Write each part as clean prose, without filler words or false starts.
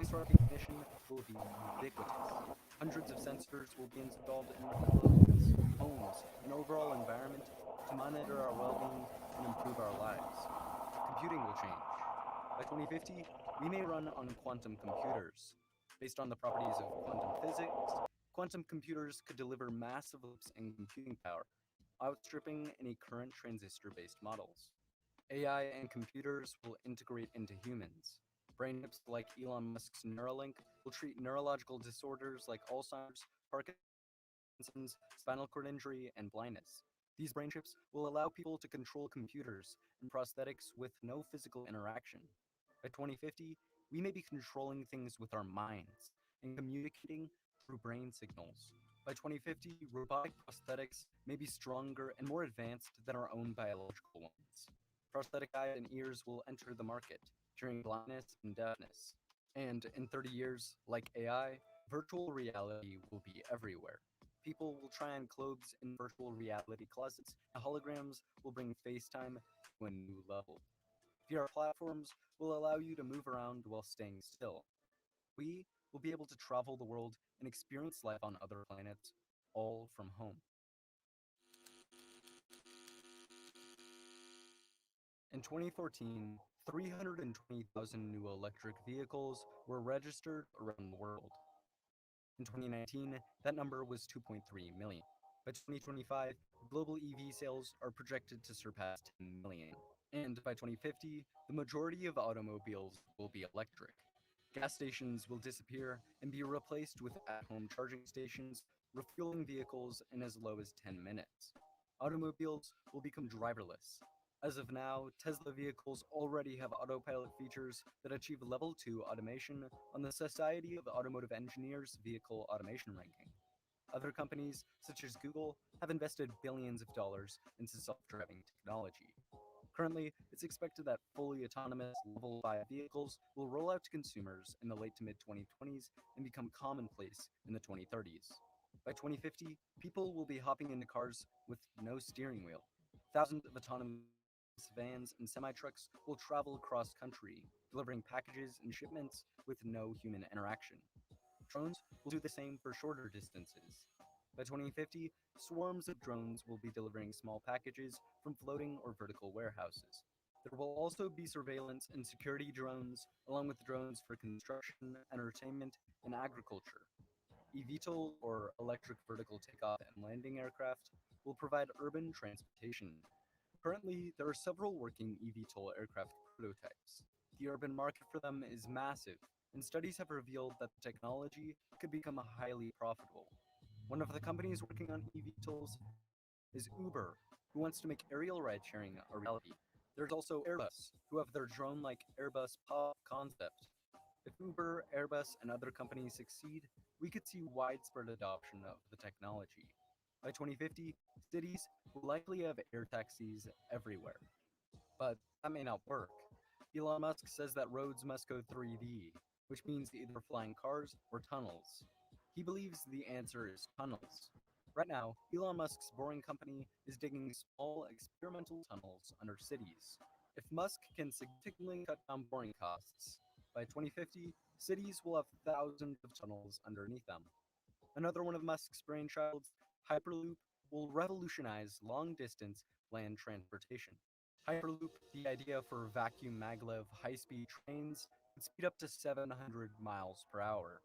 voice recognition will be ubiquitous. Hundreds of sensors will be installed in our clothes, homes, and overall environment to monitor our well-being and improve our lives. Computing will change. By 2050, we may run on quantum computers. Based on the properties of quantum physics, quantum computers could deliver massive leaps in computing power, outstripping any current transistor-based models. AI and computers will integrate into humans. Brain chips like Elon Musk's Neuralink will treat neurological disorders like Alzheimer's, Parkinson's, spinal cord injury, and blindness. These brain chips will allow people to control computers and prosthetics with no physical interaction. By 2050, we may be controlling things with our minds and communicating through brain signals. By 2050, robotic prosthetics may be stronger and more advanced than our own biological ones. Prosthetic eyes and ears will enter the market, curing blindness and deafness. And in 30 years, like AI, virtual reality will be everywhere. People will try on clothes in virtual reality closets, and holograms will bring FaceTime to a new level. VR platforms will allow you to move around while staying still. We will be able to travel the world and experience life on other planets, all from home. In 2014, 320,000 new electric vehicles were registered around the world. In 2019, that number was 2.3 million. By 2025, global EV sales are projected to surpass 10 million. And by 2050, the majority of automobiles will be electric. Gas stations will disappear and be replaced with at-home charging stations, refueling vehicles in as low as 10 minutes. Automobiles will become driverless. As of now, Tesla vehicles already have autopilot features that achieve level 2 automation on the Society of Automotive Engineers Vehicle Automation Ranking. Other companies, such as Google, have invested billions of dollars into self-driving technology. Currently, it's expected that fully autonomous Level 5 vehicles will roll out to consumers in the late to mid-2020s and become commonplace in the 2030s. By 2050, people will be hopping into cars with no steering wheel. Thousands of autonomous vans and semi-trucks will travel across country, delivering packages and shipments with no human interaction. Drones will do the same for shorter distances. By 2050, swarms of drones will be delivering small packages from floating or vertical warehouses. There will also be surveillance and security drones, along with drones for construction, entertainment, and agriculture. eVTOL, or electric vertical takeoff and landing aircraft, will provide urban transportation. Currently, there are several working eVTOL aircraft prototypes. The urban market for them is massive, and studies have revealed that the technology could become highly profitable. One of the companies working on eVTOLs is Uber, who wants to make aerial ride-sharing a reality. There's also Airbus, who have their drone-like Airbus Pop concept. If Uber, Airbus, and other companies succeed, we could see widespread adoption of the technology. By 2050, cities will likely have air taxis everywhere. But that may not work. Elon Musk says that roads must go 3D, which means either flying cars or tunnels. He believes the answer is tunnels. Right now, Elon Musk's Boring Company is digging small experimental tunnels under cities. If Musk can significantly cut down boring costs, by 2050, cities will have thousands of tunnels underneath them. Another one of Musk's brainchilds, Hyperloop, will revolutionize long-distance land transportation. Hyperloop, the idea for vacuum maglev high-speed trains, would speed up to 700 miles per hour.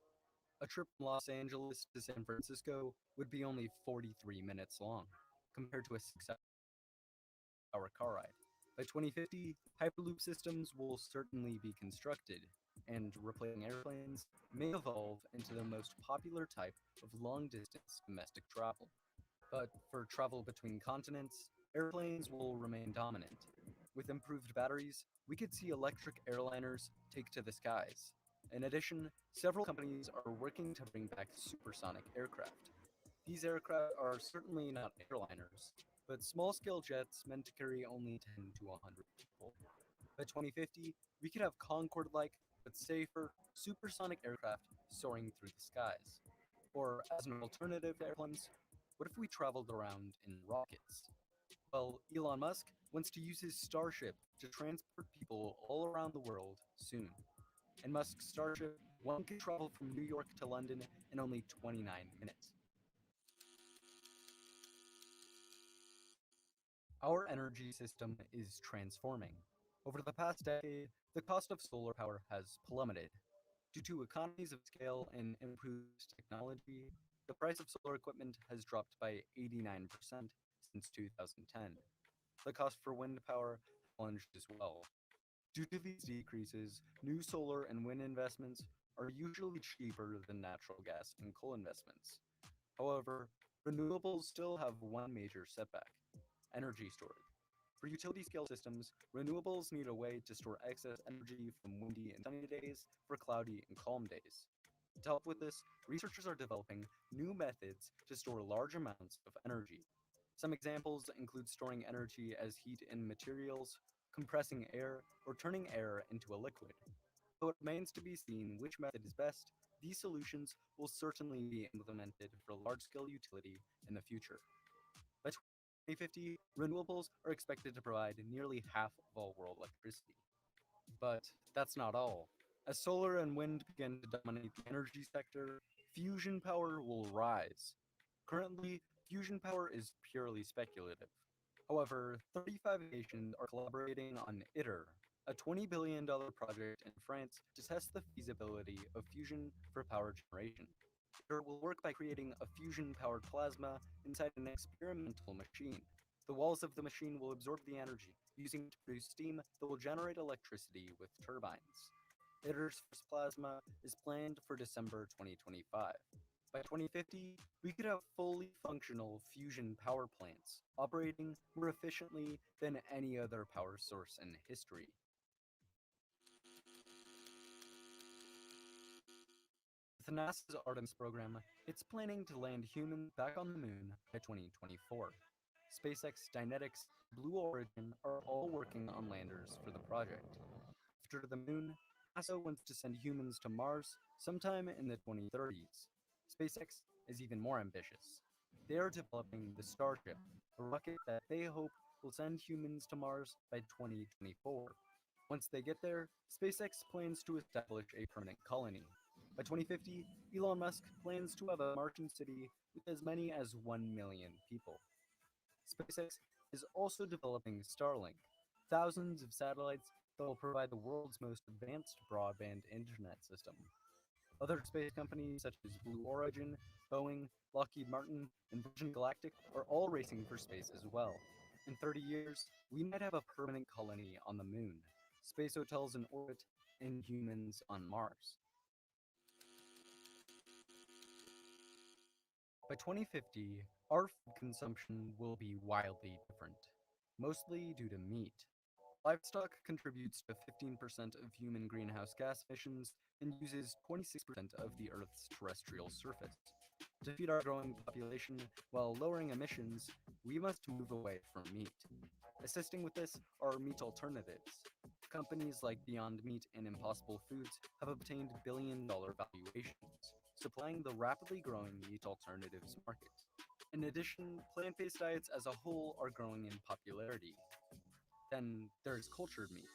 A trip from Los Angeles to San Francisco would be only 43 minutes long, compared to a 6-hour car ride. By 2050, Hyperloop systems will certainly be constructed, and replacing airplanes may evolve into the most popular type of long-distance domestic travel. But for travel between continents, airplanes will remain dominant. With improved batteries, we could see electric airliners take to the skies. In addition, several companies are working to bring back supersonic aircraft. These aircraft are certainly not airliners, but small-scale jets meant to carry only 10 to 100 people. By 2050, we could have Concorde-like, but safer, supersonic aircraft soaring through the skies. Or, as an alternative to airplanes, what if we traveled around in rockets? Well, Elon Musk wants to use his Starship to transport people all around the world soon. And Musk's Starship One can travel from New York to London in only 29 minutes. Our energy system is transforming. Over the past decade, the cost of solar power has plummeted. Due to economies of scale and improved technology, the price of solar equipment has dropped by 89% since 2010. The cost for wind power plunged as well. Due to these decreases, new solar and wind investments are usually cheaper than natural gas and coal investments. However, renewables still have one major setback: energy storage. For utility scale systems, renewables need a way to store excess energy from windy and sunny days for cloudy and calm days. To help with this, researchers are developing new methods to store large amounts of energy. Some examples include storing energy as heat in materials, compressing air, or turning air into a liquid. Though it remains to be seen which method is best, these solutions will certainly be implemented for large-scale utility in the future. By 2050, renewables are expected to provide nearly half of all world electricity. But that's not all. As solar and wind begin to dominate the energy sector, fusion power will rise. Currently, fusion power is purely speculative. However, 35 nations are collaborating on ITER, a $20 billion project in France to test the feasibility of fusion for power generation. ITER will work by creating a fusion-powered plasma inside an experimental machine. The walls of the machine will absorb the energy, using it to produce steam that will generate electricity with turbines. ITER's first plasma is planned for December 2025. By 2050, we could have fully functional fusion power plants, operating more efficiently than any other power source in history. With NASA's Artemis program, it's planning to land humans back on the moon by 2024. SpaceX, Dynetics, Blue Origin are all working on landers for the project. After the moon, NASA wants to send humans to Mars sometime in the 2030s. SpaceX is even more ambitious. They are developing the Starship, a rocket that they hope will send humans to Mars by 2024. Once they get there, SpaceX plans to establish a permanent colony. By 2050, Elon Musk plans to have a Martian city with as many as 1 million people. SpaceX is also developing Starlink, thousands of satellites that will provide the world's most advanced broadband internet system. Other space companies such as Blue Origin, Boeing, Lockheed Martin, and Virgin Galactic are all racing for space as well. In 30 years, we might have a permanent colony on the moon, space hotels in orbit, and humans on Mars. By 2050, our food consumption will be wildly different, mostly due to meat. Livestock contributes to 15% of human greenhouse gas emissions and uses 26% of the Earth's terrestrial surface. To feed our growing population while lowering emissions, we must move away from meat. Assisting with this are meat alternatives. Companies like Beyond Meat and Impossible Foods have obtained billion-dollar valuations, supplying the rapidly growing meat alternatives market. In addition, plant-based diets as a whole are growing in popularity. Then there's cultured meat.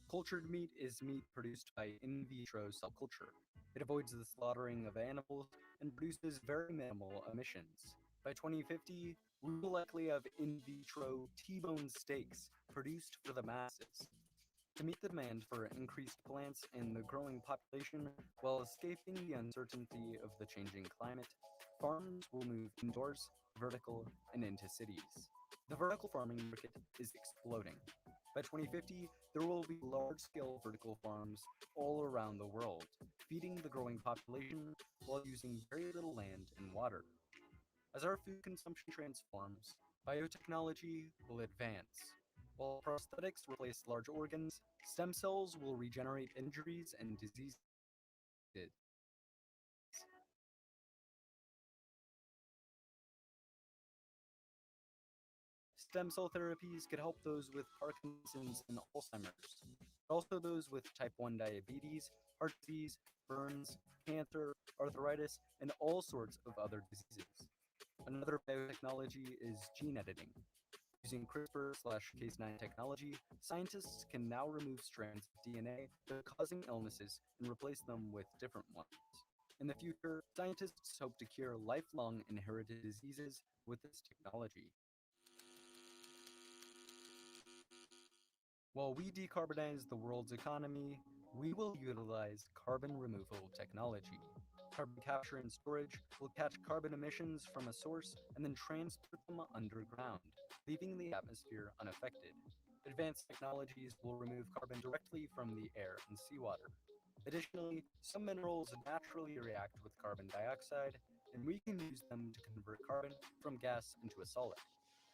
Cultured meat is meat produced by in vitro cell culture. It avoids the slaughtering of animals and produces very minimal emissions. By 2050, we will likely have in vitro T-bone steaks produced for the masses. To meet the demand for increased plants in the growing population while escaping the uncertainty of the changing climate, farms will move indoors, vertical, and into cities. The vertical farming market is exploding. By 2050, there will be large-scale vertical farms all around the world, feeding the growing population while using very little land and water. As our food consumption transforms, biotechnology will advance. While prosthetics replace large organs, stem cells will regenerate injuries and diseases. Stem cell therapies could help those with Parkinson's and Alzheimer's, but also those with type 1 diabetes, heart disease, burns, cancer, arthritis, and all sorts of other diseases. Another biotechnology is gene editing. Using CRISPR/Cas9 technology, scientists can now remove strands of DNA that are causing illnesses and replace them with different ones. In the future, scientists hope to cure lifelong inherited diseases with this technology. While we decarbonize the world's economy, we will utilize carbon removal technology. Carbon capture and storage will catch carbon emissions from a source and then transport them underground, leaving the atmosphere unaffected. Advanced technologies will remove carbon directly from the air and seawater. Additionally, some minerals naturally react with carbon dioxide, and we can use them to convert carbon from gas into a solid.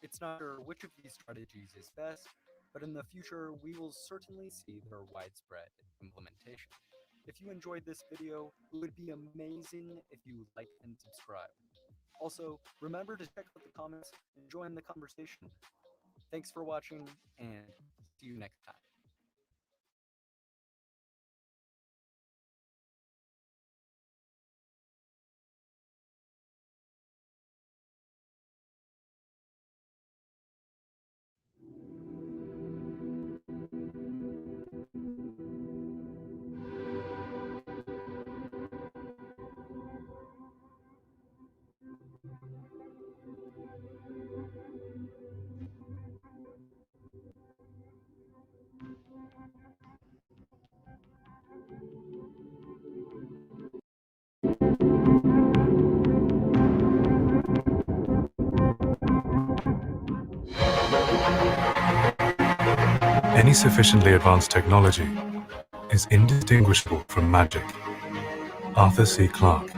It's not sure which of these strategies is best, but in the future, we will certainly see their widespread implementation. If you enjoyed this video, it would be amazing if you like and subscribe. Also, remember to check out the comments and join the conversation. Thanks for watching, and see you next time. Any sufficiently advanced technology is indistinguishable from magic. Arthur C. Clarke.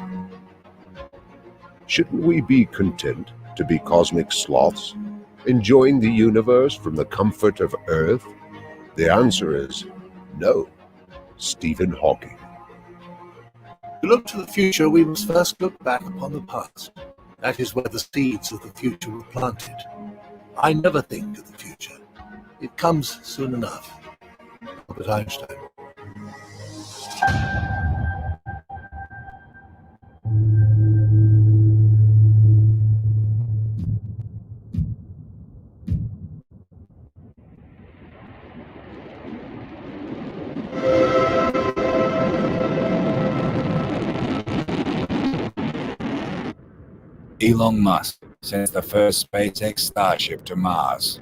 Shouldn't we be content to be cosmic sloths, enjoying the universe from the comfort of Earth? The answer is no. Stephen Hawking. To look to the future, we must first look back upon the past. That is where the seeds of the future were planted. I never think of the future. It comes soon enough. Albert Einstein. Elon Musk sends the first SpaceX Starship to Mars,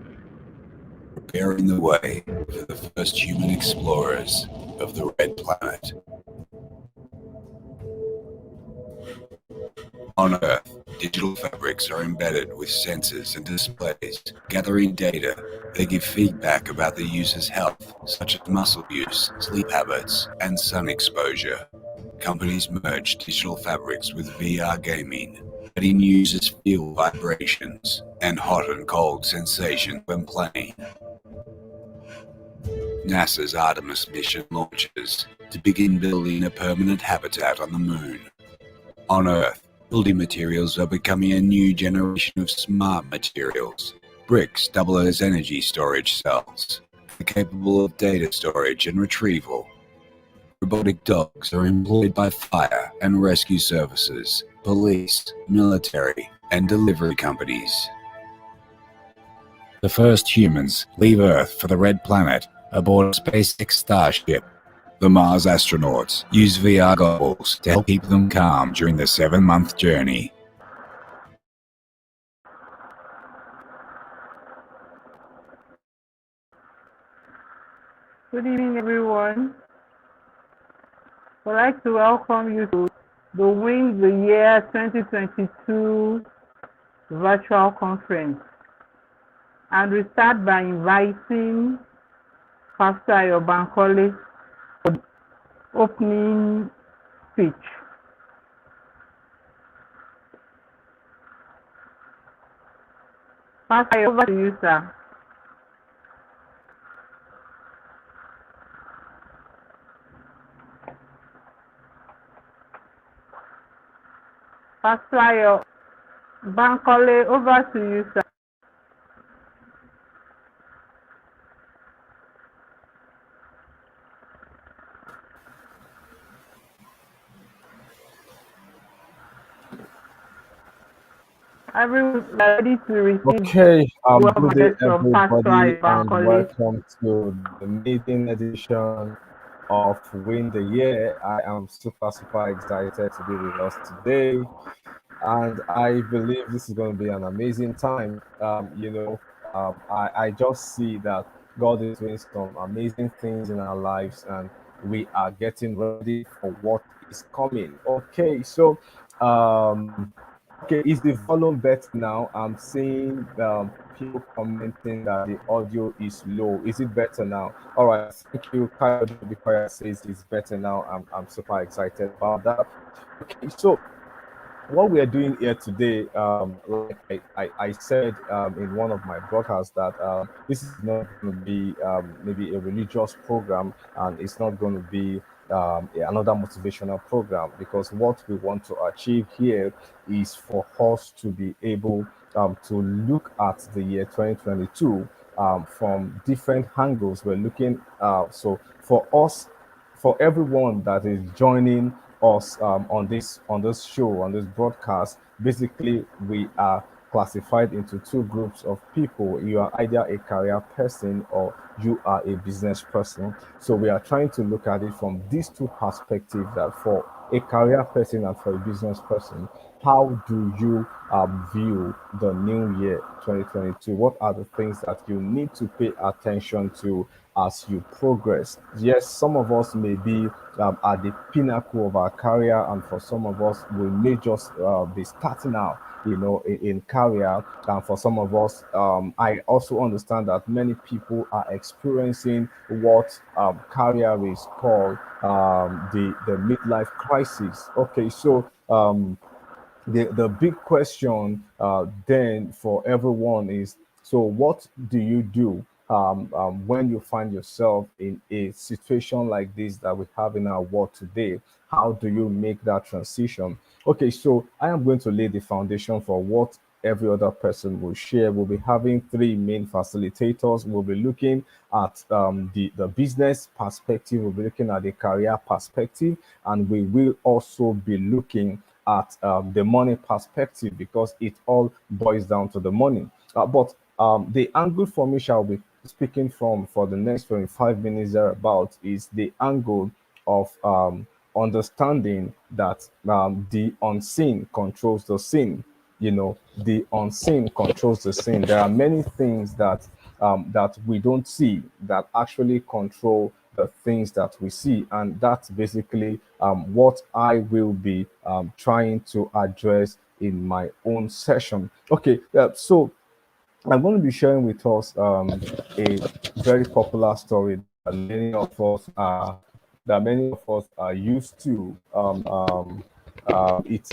preparing the way for the first human explorers of the Red Planet. On Earth, digital fabrics are embedded with sensors and displays. Gathering data, they give feedback about the user's health, such as muscle use, sleep habits, and sun exposure. Companies merge digital fabrics with VR gaming, letting users feel vibrations and hot and cold sensations when playing. NASA's Artemis mission launches to begin building a permanent habitat on the Moon. On Earth, building materials are becoming a new generation of smart materials. Bricks double as energy storage cells, capable of data storage and retrieval. Robotic dogs are employed by fire and rescue services, police, military, and delivery companies. The first humans leave Earth for the Red Planet aboard a SpaceX Starship. The Mars astronauts use VR goggles to help keep them calm during the 7-month journey. Good evening, everyone. I'd like to welcome you to the Win the Year 2022 virtual conference. And we start by inviting Pastor ᴜᵏᵉ for the opening speech. Pastor, over to you, sir. Pastor ᴜᵏᵉ, over to you, sir. Everyone ready to receive Okay, well good day, wishes from Pastor everybody, and Bankole. welcome to the maiden edition of Win the Year. I am super excited to be with us today, and I believe this is going to be an amazing time. I just see that God is doing some amazing things in our lives, and we are getting ready for what is coming. Okay, is the volume better now? I'm seeing people commenting that the audio is low. Is it better now? All right, thank you. Kyle Bikoya says it's better now. I'm super excited about that. Okay, so what we are doing here today, like I said in one of my broadcasts, that this is not going to be maybe a religious program, and it's not going to be another motivational program, because what we want to achieve here is for us to be able to look at the year 2022 from different angles. We're looking, so for us, for everyone that is joining us on this show, on this broadcast, basically we are classified into two groups of people. You are either a career person or you are a business person. So we are trying to look at it from these two perspectives, that for a career person and for a business person, how do you view the new year 2022? What are the things that you need to pay attention to as you progress? Yes, some of us may be at the pinnacle of our career, and for some of us, we may just be starting out, in career. And for some of us, I also understand that many people are experiencing what career is called the midlife crisis. Okay, so the big question then for everyone is, so what do you do when you find yourself in a situation like this that we have in our world today? How do you make that transition? Okay, so I am going to lay the foundation for what every other person will share. We'll be having three main facilitators. We'll be looking at the business perspective, we'll be looking at the career perspective, and we will also be looking at the money perspective, because it all boils down to the money. But the angle for me shall be speaking from for the next 25 minutes thereabout is the angle of understanding that the unseen controls the seen. The unseen controls the seen. There are many things that we don't see that actually control the things that we see, and that's basically what I will be trying to address in my own session. Okay, so I'm going to be sharing with us a very popular story that many of us are used to. It's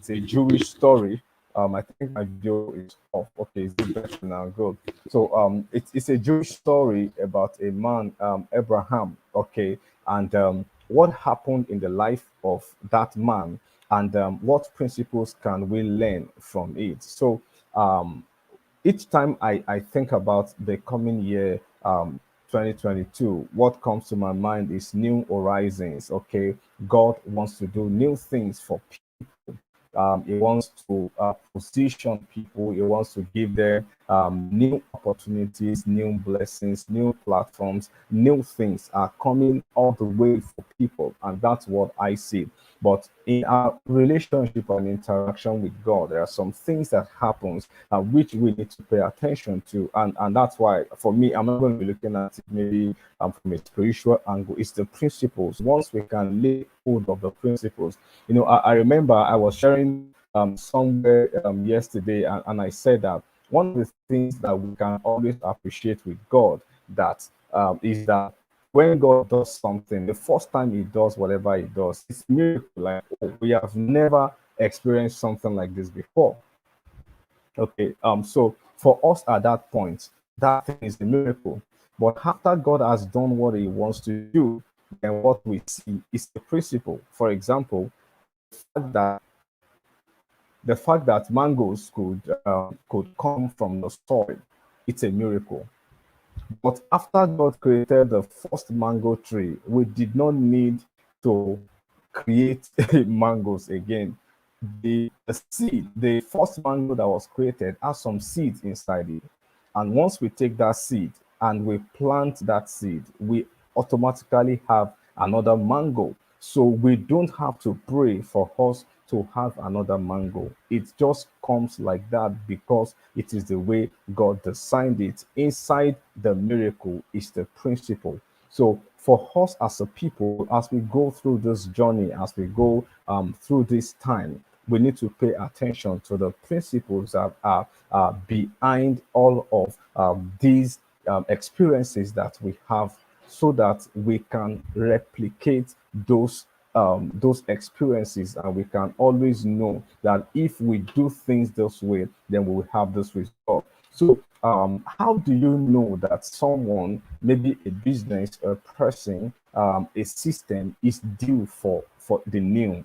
a Jewish story. I think my video is off. Okay, is it better now? Good. So it's a Jewish story about a man, Abraham. Okay, and what happened in the life of that man, and what principles can we learn from it? So um, each time I think about the coming year, 2022, what comes to my mind is new horizons. Okay, God wants to do new things for he wants to position people. He wants to give them new opportunities, new blessings, new platforms, new things are coming all the way for people. And that's what I see. But in our relationship and interaction with God, there are some things that happens which we need to pay attention to. And that's why, for me, I'm not going to be looking at it maybe from a spiritual angle. It's the principles. Once we can lay hold of the principles, I remember I was sharing somewhere yesterday, and I said that one of the things that we can always appreciate with God is that when God does something, the first time He does whatever He does, it's a miracle. Like, oh, we have never experienced something like this before. Okay, so for us at that point, that thing is a miracle. But after God has done what He wants to do, then what we see is the principle. For example, that the fact that mangoes could come from the soil, it's a miracle. But after God created the first mango tree, we did not need to create mangoes again. the seed, the first mango that was created, has some seeds inside it. And once we take that seed and we plant that seed, we automatically have another mango. So we don't have to pray for us to have another mango. It just comes like that because it is the way God designed it. Inside the miracle is the principle. So for us as a people, as we go through this journey, as we go through this time, we need to pay attention to the principles that are behind all of these experiences that we have, so that we can replicate those experiences, and we can always know that if we do things this way, then we will have this result. So how do you know that someone, maybe a business, a person, a system, is due for the new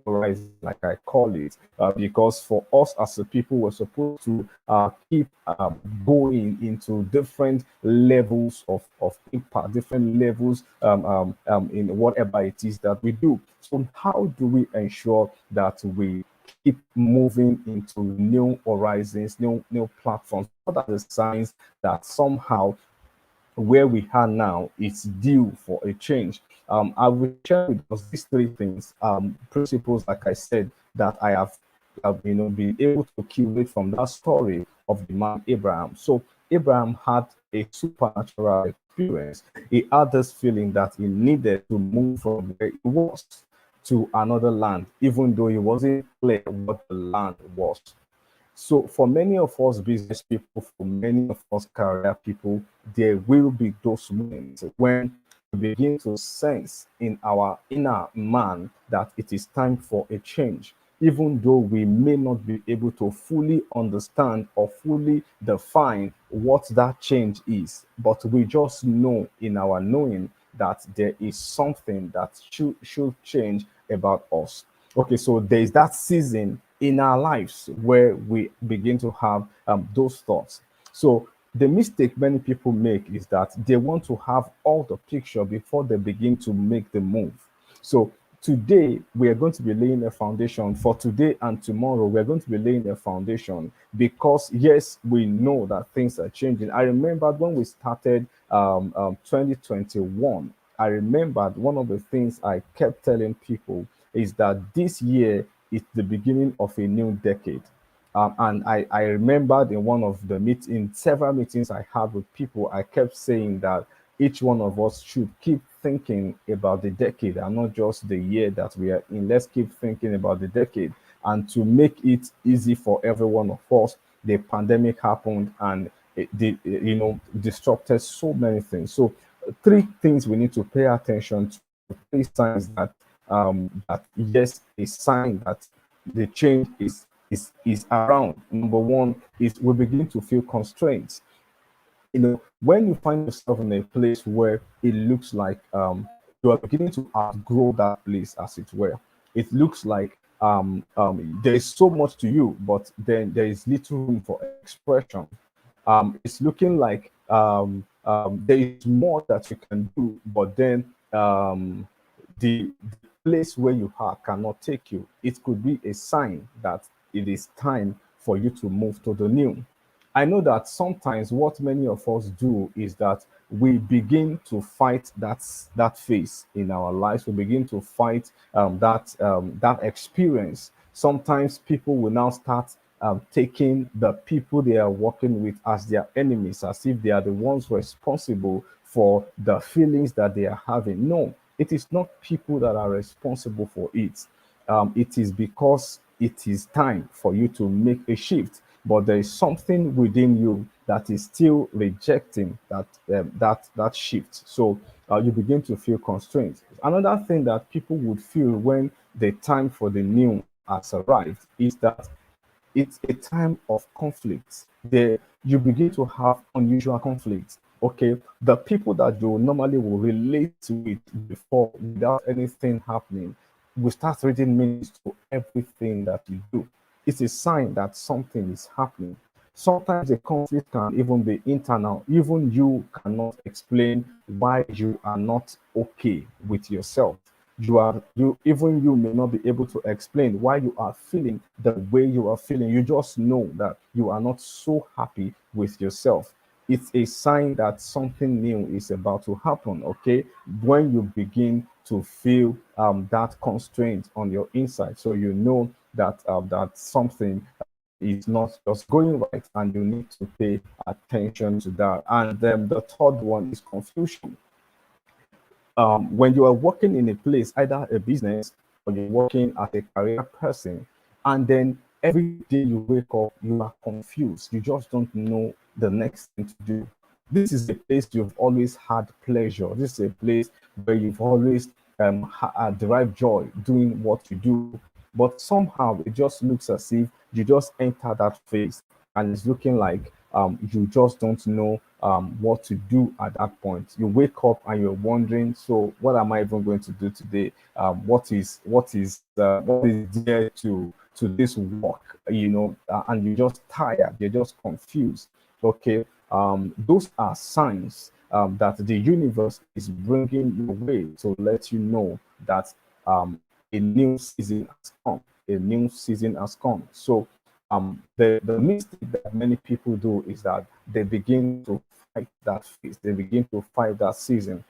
horizon, like I call it? Because for us as a people, we're supposed to keep going into different levels of impact, different levels in whatever it is that we do. So how do we ensure that we keep moving into new horizons, new platforms? What are the signs that somehow where we are now is due for a change? I will share with us these three things, principles, like I said, that I have been able to curate from that story of the man Abraham. So Abraham had a supernatural experience. He had this feeling that he needed to move from where he was to another land, even though he wasn't clear what the land was. So for many of us business people, for many of us career people, there will be those moments when we begin to sense in our inner man that it is time for a change, even though we may not be able to fully understand or fully define what that change is. But we just know in our knowing that there is something that should change about us. Okay, so there is that season in our lives where we begin to have those thoughts. So the mistake many people make is that they want to have all the picture before they begin to make the move. So today we are going to be laying a foundation for today, and tomorrow we're going to be laying a foundation, because yes, we know that things are changing. I remember when we started 2021, I remembered one of the things I kept telling people is that this year is the beginning of a new decade. And I remembered in one of the several meetings I had with people, I kept saying that each one of us should keep thinking about the decade and not just the year that we are in. Let's keep thinking about the decade. And to make it easy for every one of us, the pandemic happened and it disrupted so many things. So three things we need to pay attention to, three signs that that yes, a sign that the change is around. Number one is we begin to feel constraints. When you find yourself in a place where it looks like you are beginning to outgrow that place, as it were. It looks like there is so much to you, but then there is little room for expression. It's looking like there is more that you can do, but then the place where you are cannot take you. It could be a sign that it is time for you to move to the new. I know that sometimes what many of us do is that we begin to fight that phase in our lives. We begin to fight that experience. Sometimes people will now start taking the people they are working with as their enemies, as if they are the ones responsible for the feelings that they are having. No, it is not people that are responsible for it. It is because it is time for you to make a shift, but there is something within you that is still rejecting that shift. So you begin to feel constrained. Another thing that people would feel when the time for the new has arrived is that it's a time of conflict. There, you begin to have unusual conflicts. Okay, the people that you normally will relate to it before without anything happening will start reading meanings to everything that you do. It's a sign that something is happening. Sometimes the conflict can even be internal. Even you cannot explain why you are not okay with yourself. you may not be able to explain why you are feeling the way you are feeling. You just know that you are not so happy with yourself. It's a sign that something new is about to happen. Okay, when you begin to feel that constraint on your inside, so you know that that something is not just going right, and you need to pay attention to that. And then the third one is confusion. When you are working in a place, either a business or you're working as a career person, and then every day you wake up, you are confused. You just don't know the next thing to do. This is a place you've always had pleasure. This is a place where you've always derived joy doing what you do. But somehow it just looks as if you just enter that phase, and it's looking like you just don't know what to do at that point. You wake up and you're wondering, so what am I even going to do today? What is there to this work? And you're just tired. You're just confused. Okay, those are signs that the universe is bringing your way to let you know that a new season has come. A new season has come. So the mistake that many people do is that they begin to fight that phase. They begin to fight that season.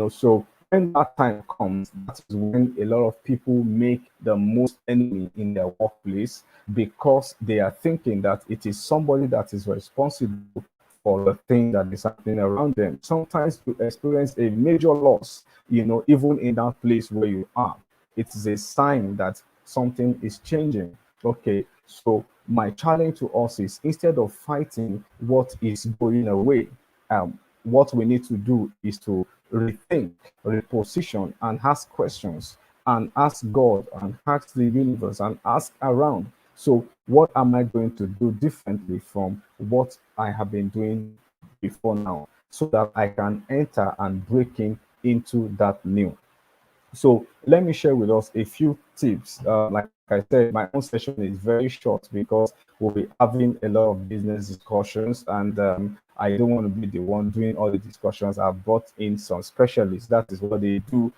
So when that time comes, that is when a lot of people make the most enemy in their workplace, because they are thinking that it is somebody that is responsible for the thing that is happening around them. Sometimes you experience a major loss, even in that place where you are. It is a sign that something is changing. Okay, so my challenge to us is, instead of fighting what is going away, what we need to do is to rethink, reposition, and ask questions, and ask God, and ask the universe, and ask around. So, what am I going to do differently from what I have been doing before now, so that I can enter and break into that new? So let me share with us a few tips. Like I said, my own session is very short because we'll be having a lot of business discussions, and I don't want to be the one doing all the discussions. I've brought in some specialists. That is what they do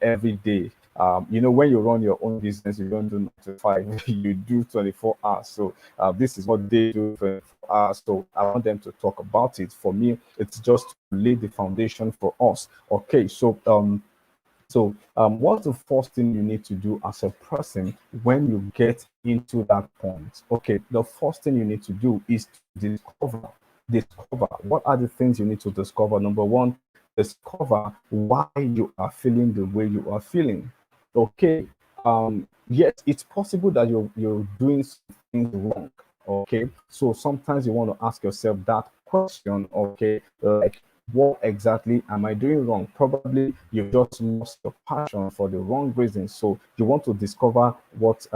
every day. When you run your own business, you don't do 9 to 5, you do 24 hours. So this is what they do 24 hours. So I want them to talk about it. For me, it's just to lay the foundation for us. Okay, so what's the first thing you need to do as a person when you get into that point? Okay, the first thing you need to do is to discover. What are the things you need to discover? Number one, discover why you are feeling the way you are feeling. Okay, yes, it's possible that you're doing things wrong. Okay, so sometimes you want to ask yourself that question. Okay, like, what exactly am I doing wrong? Probably you've just lost your passion for the wrong reasons. So you want to discover what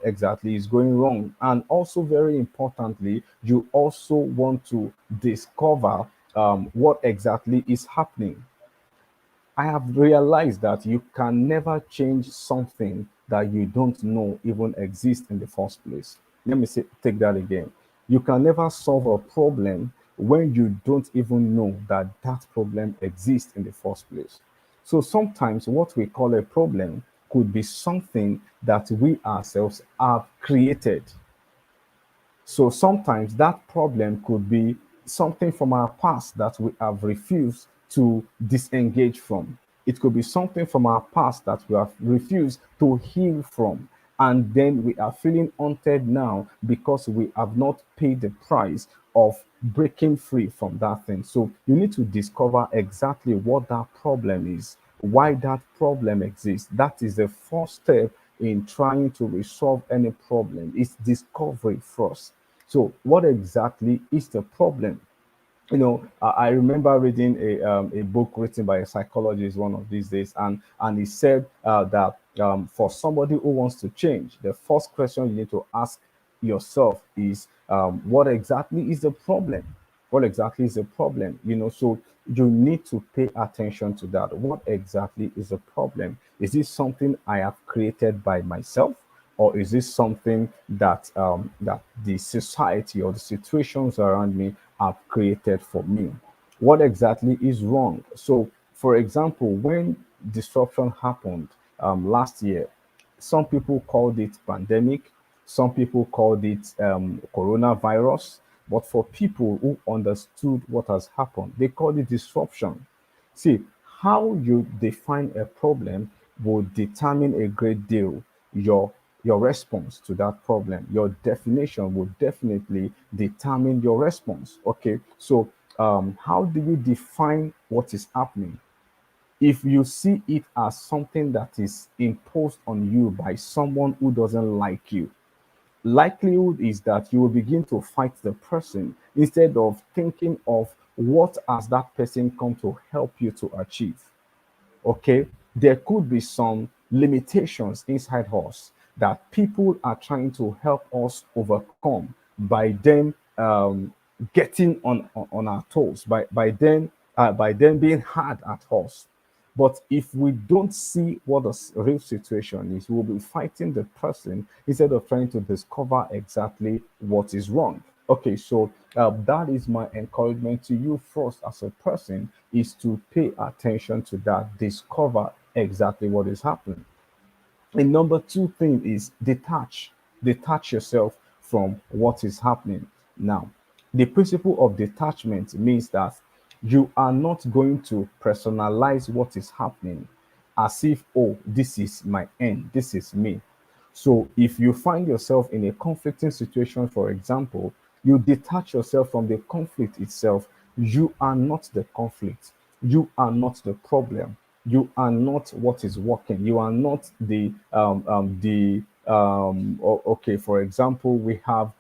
exactly is going wrong. And also, very importantly, you also want to discover what exactly is happening. I have realized that you can never change something that you don't know even exists in the first place. Let me take that again. You can never solve a problem when you don't even know that that problem exists in the first place. So sometimes what we call a problem could be something that we ourselves have created. So sometimes that problem could be something from our past that we have refused to disengage from. It could be something from our past that we have refused to heal from. And then we are feeling haunted now because we have not paid the price of breaking free from that thing. So you need to discover exactly what that problem is, why that problem exists. That is the first step in trying to resolve any problem. It's discovery first. So what exactly is the problem? I remember reading a book written by a psychologist one of these days, and he said that for somebody who wants to change, the first question you need to ask yourself is, what exactly is the problem? What exactly is the problem? So you need to pay attention to that. What exactly is the problem? Is this something I have created by myself? Or is this something that that the society or the situations around me have created for me? What exactly is wrong? So, for example, when disruption happened, last year. Some people called it pandemic, some people called it coronavirus, but for people who understood what has happened, they called it disruption. See, how you define a problem will determine a great deal your response to that problem. Your definition will definitely determine your response. Okay, so how do you define what is happening? If you see it as something that is imposed on you by someone who doesn't like you, likelihood is that you will begin to fight the person instead of thinking of what has that person come to help you to achieve. Okay, there could be some limitations inside us that people are trying to help us overcome by them getting on our toes, by them being hard at us. But if we don't see what the real situation is, we'll be fighting the person instead of trying to discover exactly what is wrong. Okay, so that is my encouragement to you first as a person is to pay attention to that, discover exactly what is happening. And number two thing is detach yourself from what is happening. Now, the principle of detachment means that you are not going to personalize what is happening as if, oh, this is my end, this is me. So if you find yourself in a conflicting situation, for example, you detach yourself from the conflict itself. You are not the conflict. You are not the problem. You are not what is working. You are not okay. For example, we have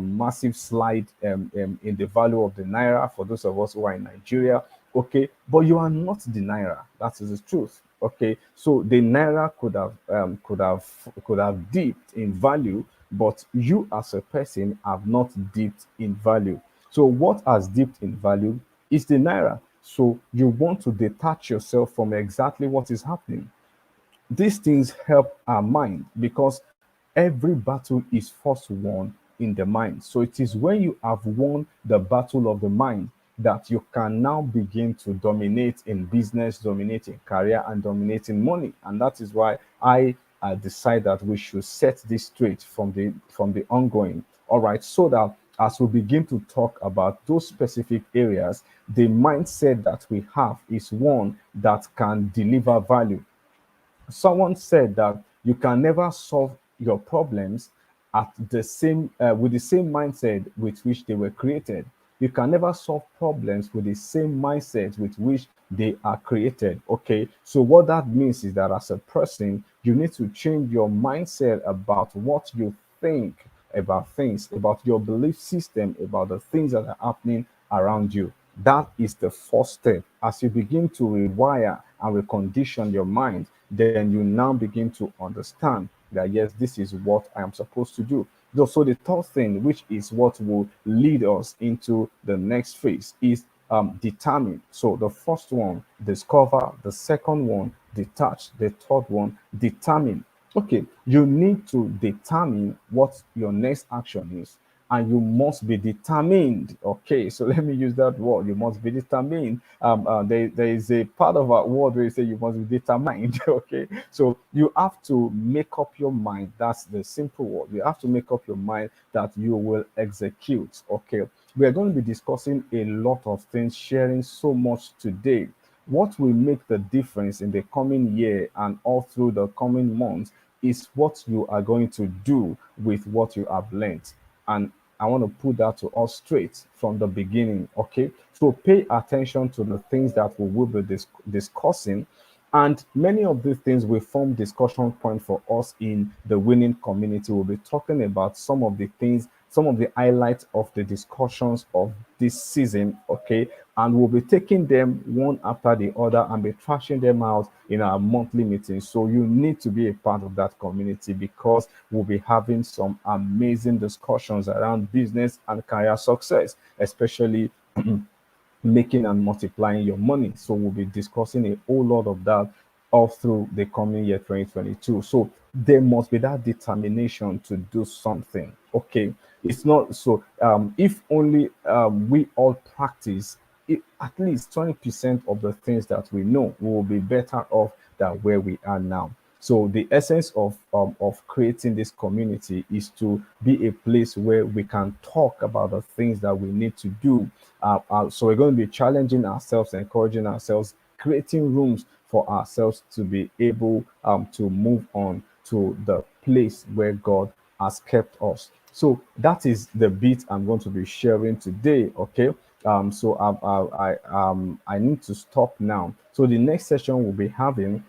massive slide in the value of the naira for those of us who are in Nigeria. Okay, but you are not the naira. That is the truth. Okay, so the naira could have dipped in value, but you as a person have not dipped in value. So what has dipped in value is the naira. So you want to detach yourself from exactly what is happening. These things help our mind because every battle is first won in the mind. So it is when you have won the battle of the mind that you can now begin to dominate in business, dominate in career, and dominate in money. And that is why I decide that we should set this straight from the ongoing. All right, so that as we begin to talk about those specific areas, the mindset that we have is one that can deliver value. Someone said that you can never solve your problems at the same with the same mindset with which they were created. You can never solve problems with the same mindset with which they are created. Okay, so what that means is that as a person, you need to change your mindset about what you think about things, about your belief system, about the things that are happening around you. That is the first step. As you begin to rewire and recondition your mind, then you now begin to understand that yes, this is what I am supposed to do. So the third thing, which is what will lead us into the next phase, is determine. So the first one, discover. The second one, detach. The third one, determine. Okay, you need to determine what your next action is, and you must be determined. Okay, so let me use that word. You must be determined. There is a part of our word where you say you must be determined. Okay, so you have to make up your mind. That's the simple word. You have to make up your mind that you will execute. Okay, we are going to be discussing a lot of things, sharing so much today. What will make the difference in the coming year and all through the coming months is what you are going to do with what you have learned. And I want to put that to us straight from the beginning. Okay, so pay attention to the things that we will be discussing, and many of these things will form discussion point for us in the winning community. We'll be talking about some of the things, some of the highlights of the discussions of this season. Okay, and we'll be taking them one after the other and be trashing them out in our monthly meetings. So you need to be a part of that community because we'll be having some amazing discussions around business and career success, especially making and multiplying your money. So we'll be discussing a whole lot of that all through the coming year 2022. So there must be that determination to do something. Okay, it's not so if only we all practice at least 20% of the things that we know, we will be better off than where we are now. So the essence of creating this community is to be a place where we can talk about the things that we need to do. So we're going to be challenging ourselves, encouraging ourselves, creating rooms for ourselves to be able to move on to the place where God has kept us. So that is the bit I'm going to be sharing today. Okay. So I need to stop now. So the next session we'll be having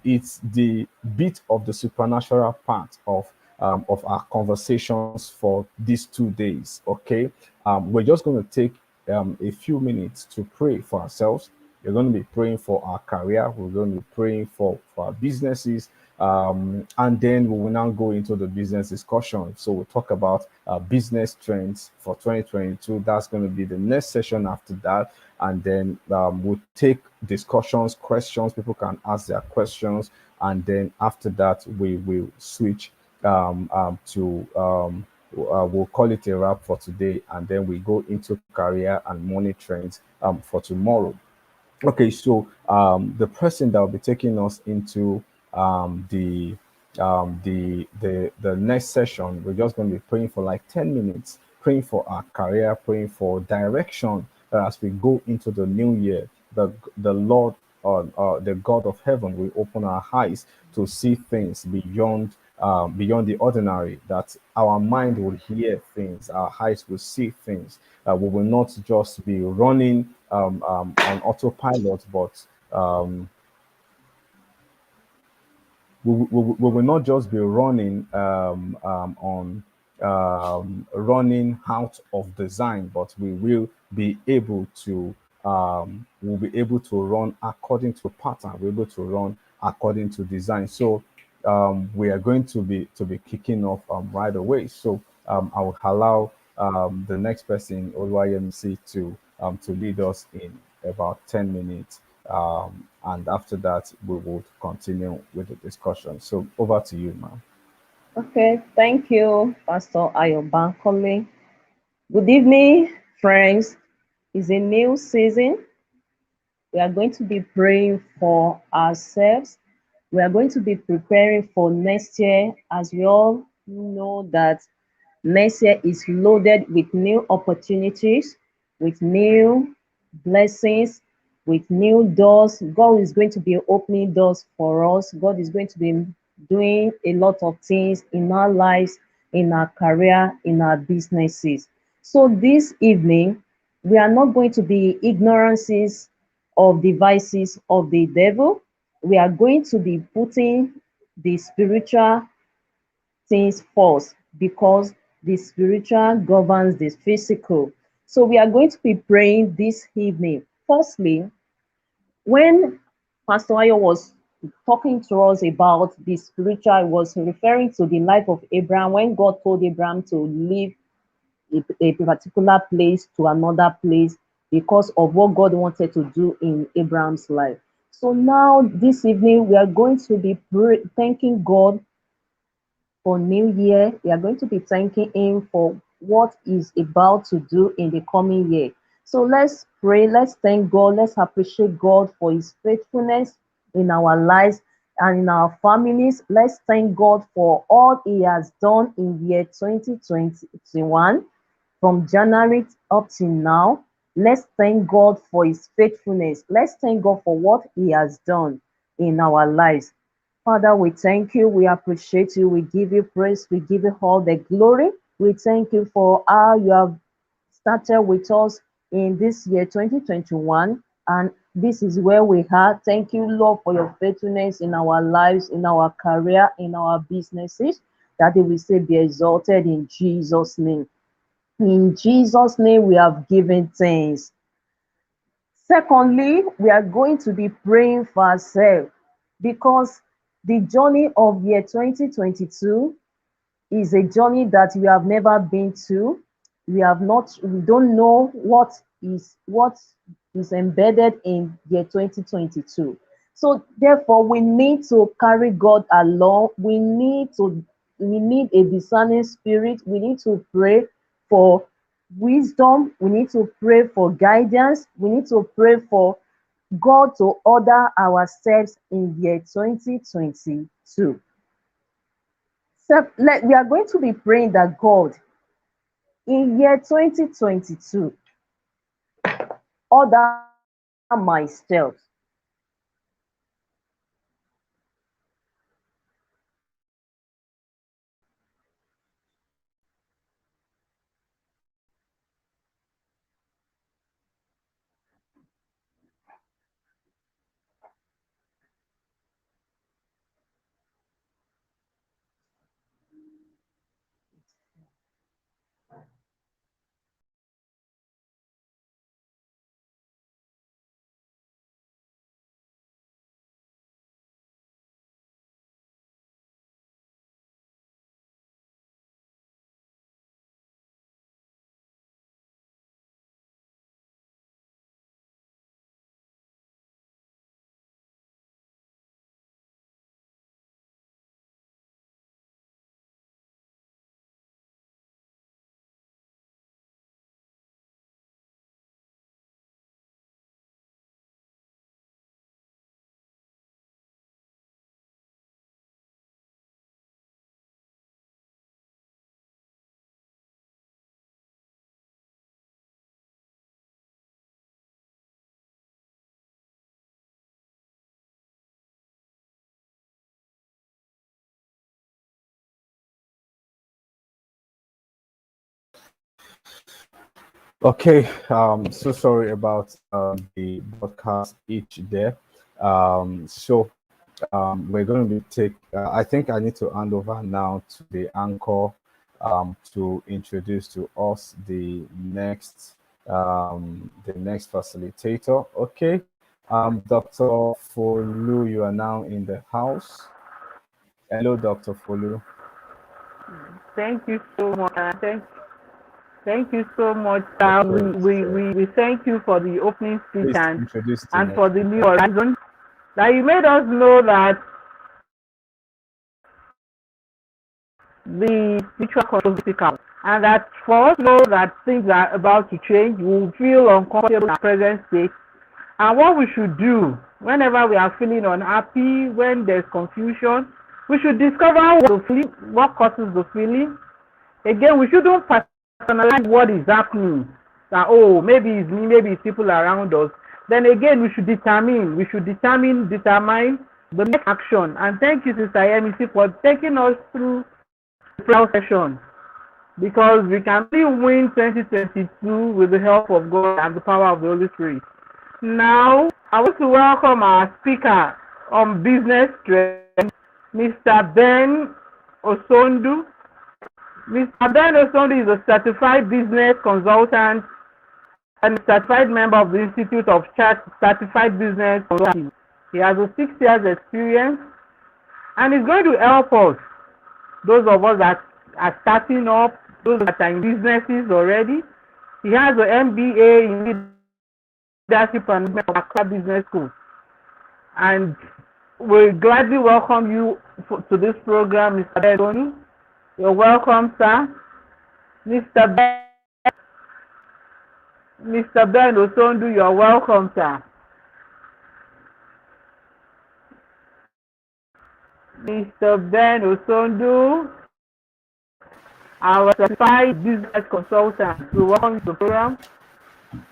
it's the bit of the supernatural part of our conversations for these 2 days. Okay, we're just going to take a few minutes to pray for ourselves. We're going to be praying for our career. We're going to be praying for our businesses. And then we will now go into the business discussion. So we'll talk about business trends for 2022. That's going to be the next session after that. And then we'll take discussions, questions. People can ask their questions. And then after that, we will switch to we'll call it a wrap for today. And then we go into career and money trends for tomorrow. Okay, so the person that will be taking us into the next session, we're just going to be praying for like 10 minutes, praying for our career, praying for direction as we go into the new year. The Lord, the God of heaven, will open our eyes to see things beyond the ordinary, that our mind will hear things, our eyes will see things. We will not just be running on autopilot, but we will not just be running running out of design, but we will be able to run according to pattern. We're able to run according to design. So we are going to be kicking off right away. So I will allow the next person, Oluwayemisi, to lead us in about 10 minutes. And after that, we will continue with the discussion. So over to you, ma'am. Okay, thank you, Pastor Ayobankole. Good evening, friends. It's a new season. We are going to be praying for ourselves. We are going to be preparing for next year. As we all know that next year is loaded with new opportunities, with new blessings, with new doors. God is going to be opening doors for us. God is going to be doing a lot of things in our lives, in our career, in our businesses. So this evening, we are not going to be ignorances of devices of the devil. We are going to be putting the spiritual things first, because the spiritual governs the physical. So we are going to be praying this evening. Firstly, when Pastor Ayo was talking to us about the spiritual, I was referring to the life of Abraham, when God told Abraham to leave a particular place to another place because of what God wanted to do in Abraham's life. So now this evening, we are going to be thanking God for New Year. We are going to be thanking Him for what He's about to do in the coming year. So let's pray, let's thank God, let's appreciate God for His faithfulness in our lives and in our families. Let's thank God for all He has done in year 2021, from January up to now. Let's thank God for His faithfulness. Let's thank God for what He has done in our lives. Father, we thank you. We appreciate you. We give you praise. We give you all the glory. We thank you for how you have started with us in this year 2021. And this is where we are. Thank you, Lord, for your faithfulness in our lives, in our career, in our businesses, that they will say be exalted in Jesus' name. In Jesus' name, we have given thanks. Secondly, we are going to be praying for ourselves, because the journey of year 2022 is a journey that we have never been to. We don't know what is embedded in year 2022. So therefore, we need to carry God along. We need a discerning spirit. We need to pray for wisdom. We need to pray for guidance. We need to pray for God to order our steps in year 2022. So we are going to be praying that God, in year 2022, order my steps. Okay, so sorry about the broadcast itch there. We're going to take, I think I need to hand over now to the anchor to introduce to us the next facilitator. Okay, Dr. Folu, you are now in the house. Hello, Dr. Folu. Thank you so much. Thank you so much. We thank you for the opening speech and for the new horizon. That you made us know that the spiritual control is physical, and that for us to know that things are about to change, we will feel uncomfortable in our present state. And what we should do whenever we are feeling unhappy, when there's confusion, we should discover what causes the feeling. Again, we shouldn't personalize what is happening. That, oh, maybe it's me, maybe it's people around us. Then again, we should determine the next action. And thank you, Sister Yemisi, for taking us through the prayer session, because we can only win 2022 with the help of God and the power of the Holy Spirit. Now, I want to welcome our speaker on business trend, Mr. Ben Osondu. Mr. Ben Osondu is a certified business consultant and a certified member of the Institute of Certified Business Consulting. He has a 6 years experience and is going to help us, those of us that are starting up, those that are in businesses already. He has an MBA in leadership and management from Accra Business School. And we gladly welcome you to this program, Mr. Ben Osondu. You're welcome, sir. Mr. Ben Osondu, you're welcome, sir. Mr. Ben Osondu, our certified business consultant, we welcome the program.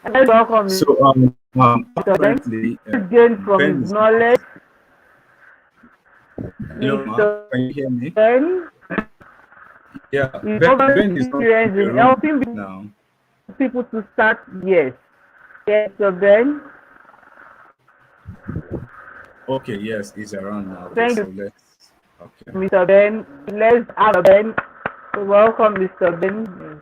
Let's welcome Mr. Ben. Let's gain from his knowledge. Hello, Mr. can you hear me? Ben, Yeah, Ben is experience in helping now. people to start. Yes, Mr. Ben. Okay, yes, he's around now. Thank so you, okay. Mr. Ben. Let's have Ben. Welcome, Mr. Ben.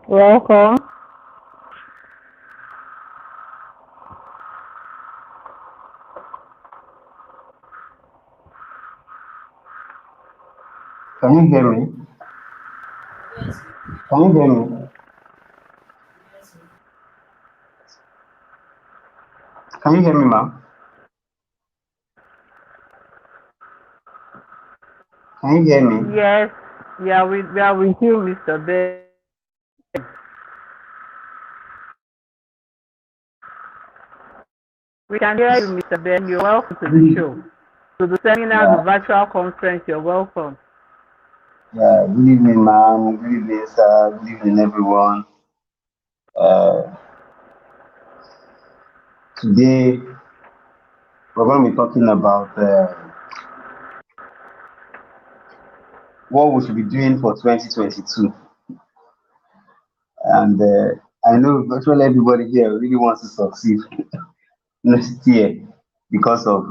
Welcome. Can you hear me? Can you hear me? Can you hear me, ma'am? Can you hear me? Yes, we are with you, Mr. Ben. We can hear you, Mr. Ben. You're welcome to the show. To the seminar, the virtual conference, you're welcome. Yeah, good evening, ma'am. Good evening, sir. Good evening, everyone. Today, we're going to be talking about what we should be doing for 2022. And I know virtually everybody here really wants to succeed next year because of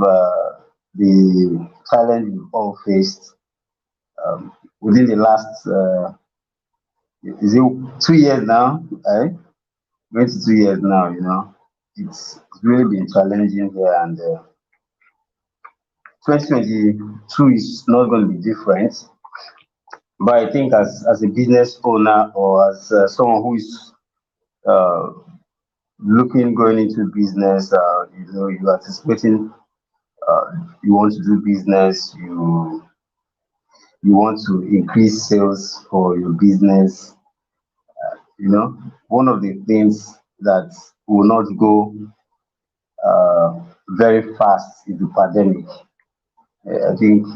the challenge we've all faced within the last, is it 2 years now? Right? Going to 2 years now, you know. It's really been challenging here, and 2022 is not going to be different. But I think as a business owner, or as someone who is going into business, you know, you're anticipating, you want to do business, you want to increase sales for your business. You know, one of the things that will not go very fast is the pandemic. I think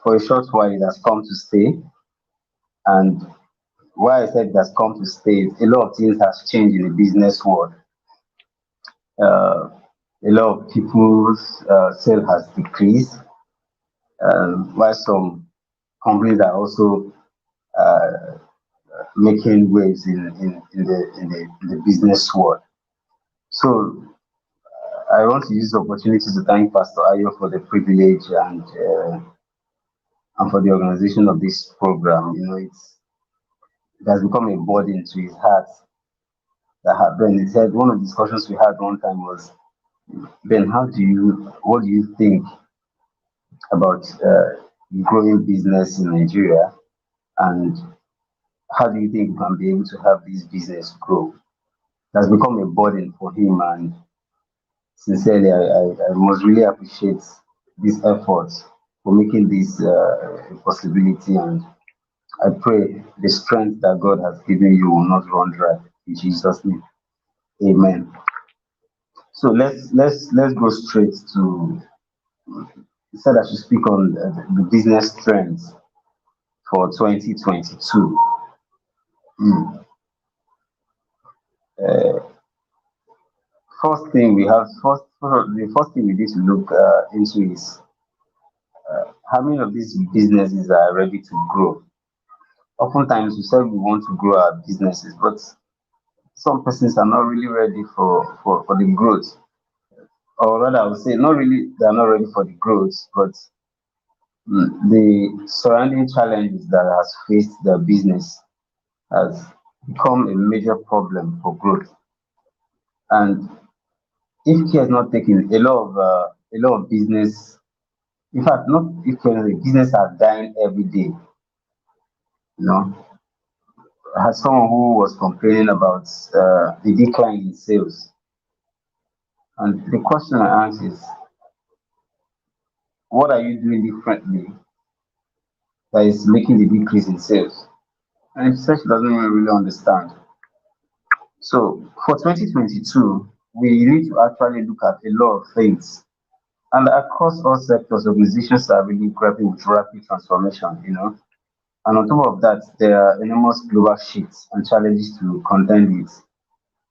for a short while it has come to stay, and why I said it has come to stay, a lot of things has changed in the business world. A lot of people's sale has decreased, while some companies are also making waves in the business world. So I want to use the opportunity to thank Pastor Ayo for the privilege and for the organization of this program. You know, it has become a burden to his heart. Ben, he said one of the discussions we had one time was, Ben, what do you think about growing business in Nigeria, and how do you think we can be able to have this business grow? It has become a burden for him, and sincerely, I must really appreciate this effort for making this a possibility, and I pray the strength that God has given you will not run dry in Jesus' name. Amen. So let's go straight to. He said I should speak on the business trends for 2022. First thing the first thing we need to look into is how many of these businesses are ready to grow. Oftentimes we say we want to grow our businesses, but some persons are not really ready for the growth. Or rather, I would say not really, they are not ready for the growth, but the surrounding challenges that has faced their business has become a major problem for growth. And if care is not taken, a lot of business, in fact, not if care, the business are dying every day. You know, I had someone who was complaining about the decline in sales, and the question I ask is, what are you doing differently that is making the decrease in sales? And the church doesn't really understand. So for 2022, we need to actually look at a lot of things. And across all sectors, organizations are really grappling with rapid transformation, you know. And on top of that, there are enormous global shifts and challenges to contend with.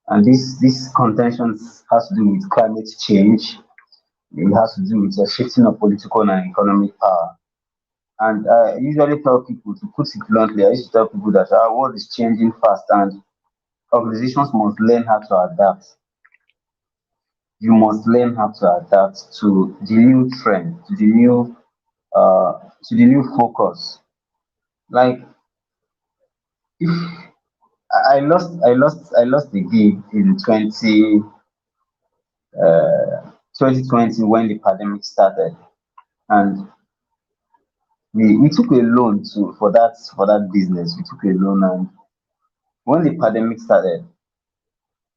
And these contentions has to do with climate change. It has to do with the shifting of political and economic power. And I usually tell people, to put it bluntly, I used to tell people that our world is changing fast, and organizations must learn how to adapt. You must learn how to adapt to the new trend, to the new focus. Like, if I lost the gig in 2020 when the pandemic started, and we took a loan for that business. We took a loan, and when the pandemic started,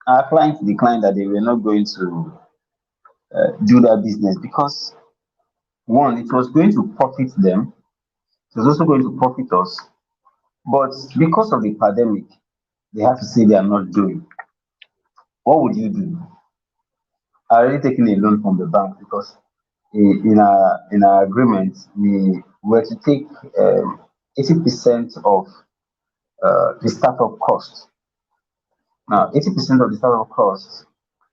our clients declined that they were not going to do that business because one, it was going to profit them, it was also going to profit us, but because of the pandemic, they have to say they are not doing. What would you do? I already taken a loan from the bank because in our agreement we were to take 80% of the startup cost. Now, 80% of the startup cost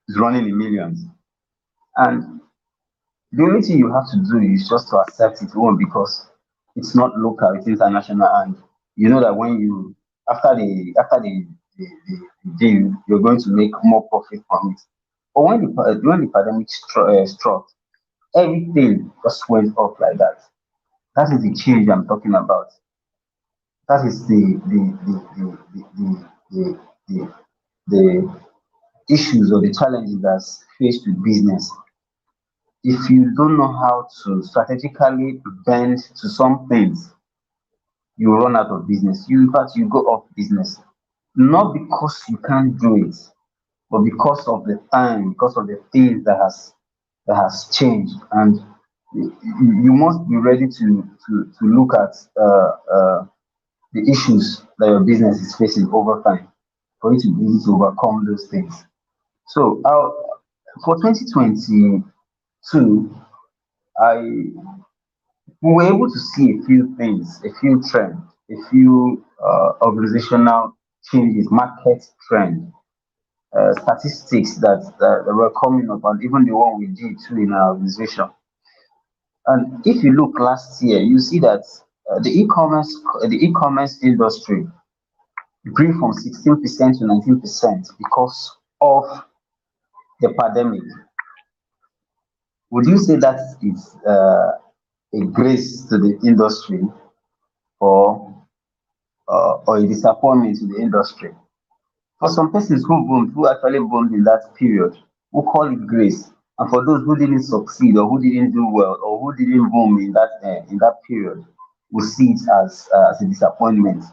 is running in millions, and the only thing you have to do is just to accept it, one, because it's not local, it's international, and you know that when you after the deal, you're going to make more profit from it. But when the pandemic struck, everything just went up like that. That is the change I'm talking about. That is the issues or the challenges that's faced with business. If you don't know how to strategically bend to some things, you run out of business. In fact, you go off business. Not because you can't do it, but because of the time, because of the things that has changed. And you must be ready to look at the issues that your business is facing over time for you to be able to overcome those things. So for 2022, I we were able to see a few things, a few trends, a few organizational changes, market trend, statistics that were coming up, and even the one we did too in our organization. And if you look last year, you see that the e-commerce industry grew from 16% to 19% because of the pandemic. Would you say that is a grace to the industry, or a disappointment to the industry? For some persons who actually boomed in that period, who call it grace, and for those who didn't succeed or who didn't do well or who didn't boom in that period, we see it as a disappointment.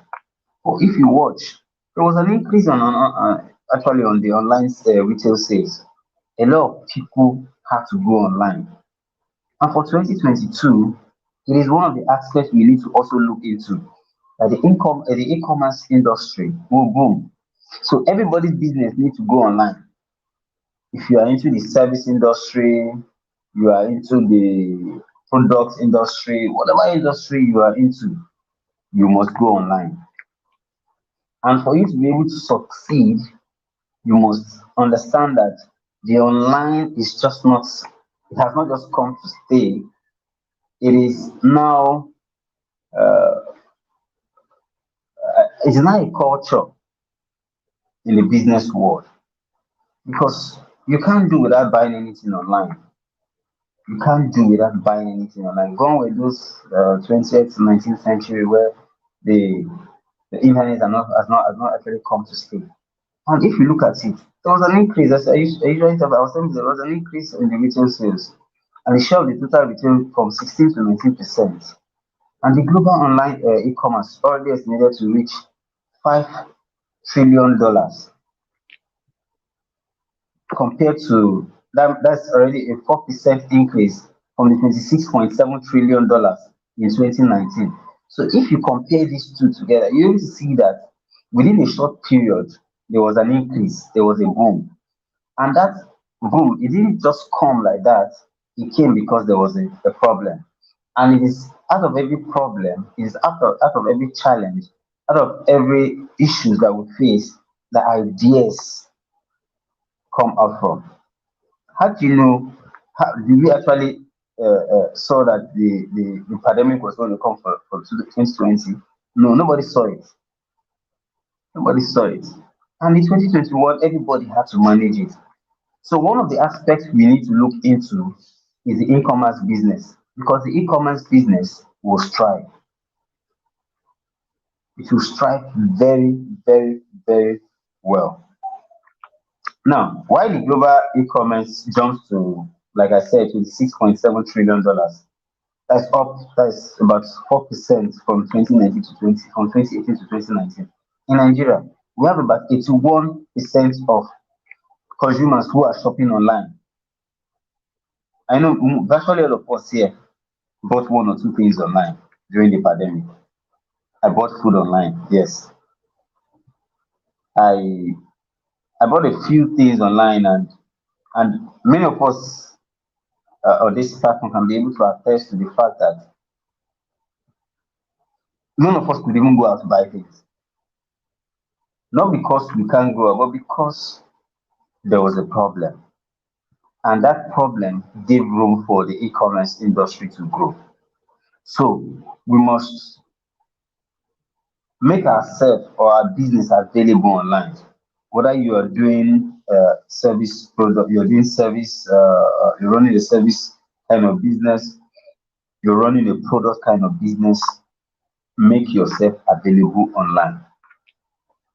But if you watch, there was an increase actually on the online retail sales. A lot of people had to go online, and for 2022, it is one of the aspects we need to also look into, that the e-commerce industry will boom. So everybody's business needs to go online. If you are into the service industry, you are into the product industry, whatever industry you are into, you must go online. And for you to be able to succeed, you must understand that the online is just not, it has not just come to stay. It is now, uh, it's now a culture in the business world, because you can't do without buying anything online. You can't do without buying anything online. Gone with those 20th to 19th century where the the internet has not actually come to stay. And if you look at it, there was an increase. As I usually tell, I was saying there was an increase in the retail sales, and the share of the total retail from 16 to 19%. And the global online e-commerce already estimated to reach $5 trillion, compared to that. That's already a 4% increase from the $26.7 trillion in 2019. So if you compare these two together, you will see that within a short period there was an increase, there was a boom. And that boom, it didn't just come like that, it came because there was a problem. And it is out of every problem, it is out of every challenge, out of every issues that we face, the ideas come out from. How do you know? How did we actually saw that the pandemic was going to come for 2020? No, nobody saw it. Nobody saw it. And in 2021, everybody had to manage it. So one of the aspects we need to look into is the e-commerce business, because the e-commerce business will strive. It will strive very, very, very well. Now, while the global e-commerce jumps to, like I said, to $6.7 trillion, That's up. That's about 4% from 2019 to 20 from 2018 to 2019. In Nigeria, we have about 81% of consumers who are shopping online. I know virtually all of us here bought one or two things online during the pandemic. I bought food online. Yes, I I bought a few things online, and many of us on this platform can be able to attest to the fact that none of us could even go out to buy things. Not because we can't go out, but because there was a problem. And that problem gave room for the e-commerce industry to grow. So we must make ourselves or our business available online. Whether you are doing service product, you're doing service, you're running a service kind of business, you're running a product kind of business, make yourself available online.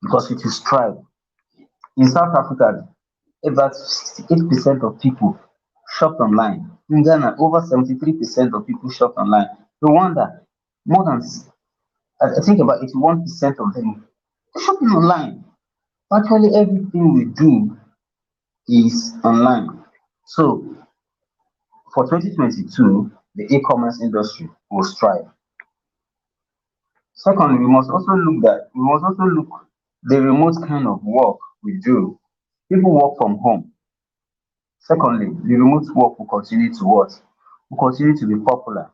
Because if you strive, in South Africa, about 68% of people shop online. In Ghana, over 73% of people shop online. Rwanda, more than, I think about 81% of them are shopping online. Actually, everything we do is online. So, for 2022, the e-commerce industry will strive. Secondly, we must also look the remote kind of work we do. People work from home. Secondly, the remote work will continue to what? Will continue to be popular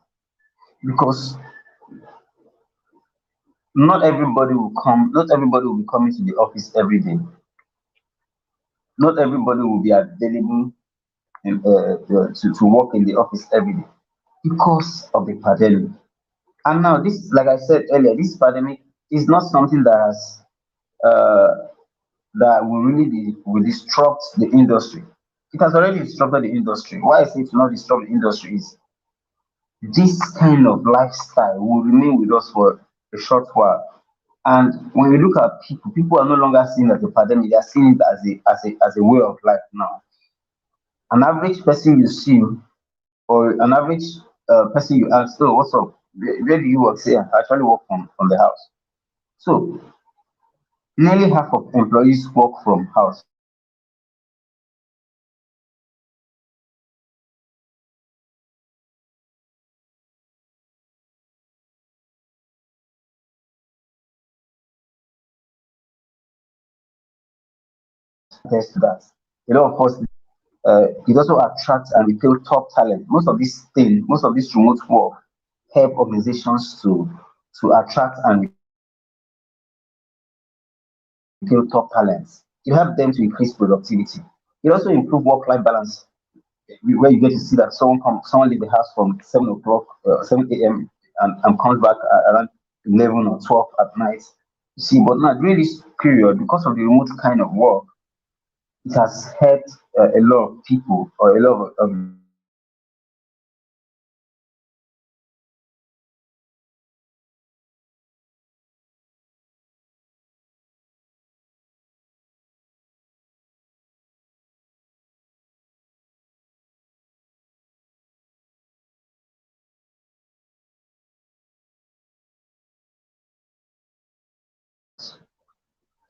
because not everybody will be coming to the office every day. Not everybody will be available to work in the office every day because of the pandemic. And now this, like I said earlier, this pandemic is not something that has that will will disrupt the industry. It has already disrupted the industry. Why I say it will not disrupt the industry is this kind of lifestyle will remain with us for a short while. And when you look at people, people are no longer seeing it as a pandemic, they are seeing it as a way of life now. An average person you see, or an average person you ask, oh, what's up? Where do you work? Say, I actually work from the house. So nearly half of employees work from house. Test to that. A lot of us, it also attracts and retain top talent. Most of this remote work help organizations to attract and retain top talents. You help them to increase productivity. It also improve work-life balance, where you get to see that someone leave the house from 7 o'clock, 7 a.m. and comes back around 11 or 12 at night. You see, but now during this period, because of the remote kind of work, it has helped a lot of people or a lot of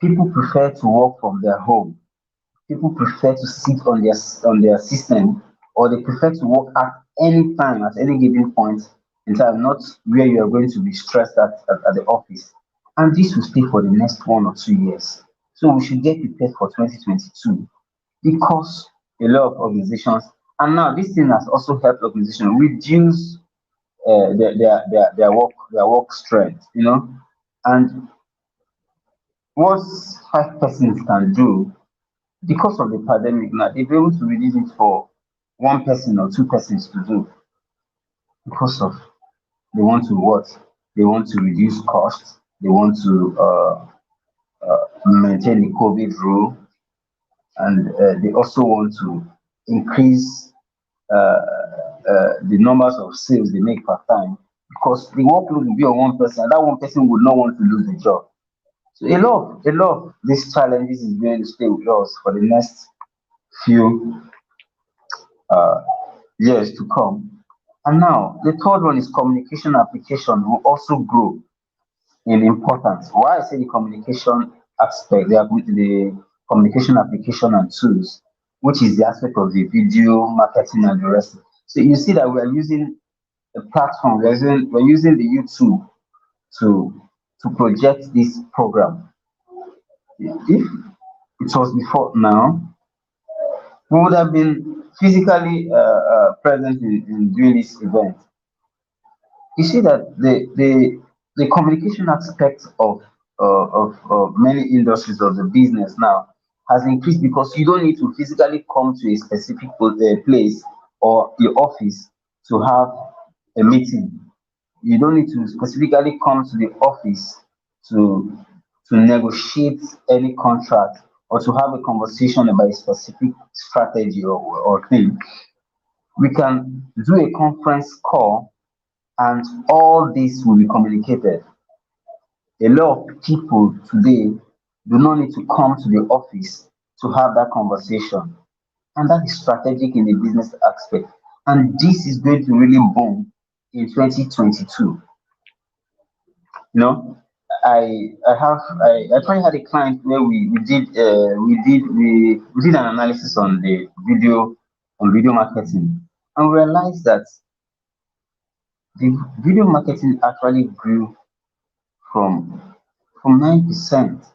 people prefer to work from their home. People prefer to sit on their system, or they prefer to work at any time, at any given point in time, not where you are going to be stressed at the office. And this will stay for the next 1 or 2 years. So we should get prepared for 2022 because a lot of organizations, and now this thing has also helped organizations reduce their work strength, and what 5 persons can do because of the pandemic now, they'll be able to reduce it for 1 person or 2 persons to do because of they want to what? They want to reduce costs, they want to maintain the COVID rule, and they also want to increase the numbers of sales they make per time because the workload will be on 1 person, and that 1 person would not want to lose the job. So a lot of these challenges is going to stay with us for the next few years to come. And now the third one is communication application will also grow in importance. Why I say the communication aspect, the communication application and tools, which is the aspect of the video marketing and the rest. So you see that we are using a platform, we're using the YouTube to project this program. If it was before now, we would have been physically present in doing this event. You see that the communication aspect of many industries of the business now has increased because you don't need to physically come to a specific place or your office to have a meeting. You don't need to specifically come to the office to negotiate any contract or to have a conversation about a specific strategy or thing. We can do a conference call and all this will be communicated. A lot of people today do not need to come to the office to have that conversation. And that is strategic in the business aspect. And this is going to really boom in 2022. You know, I actually had a client where we did an analysis on the video marketing, and we realized that the video marketing actually grew from 9%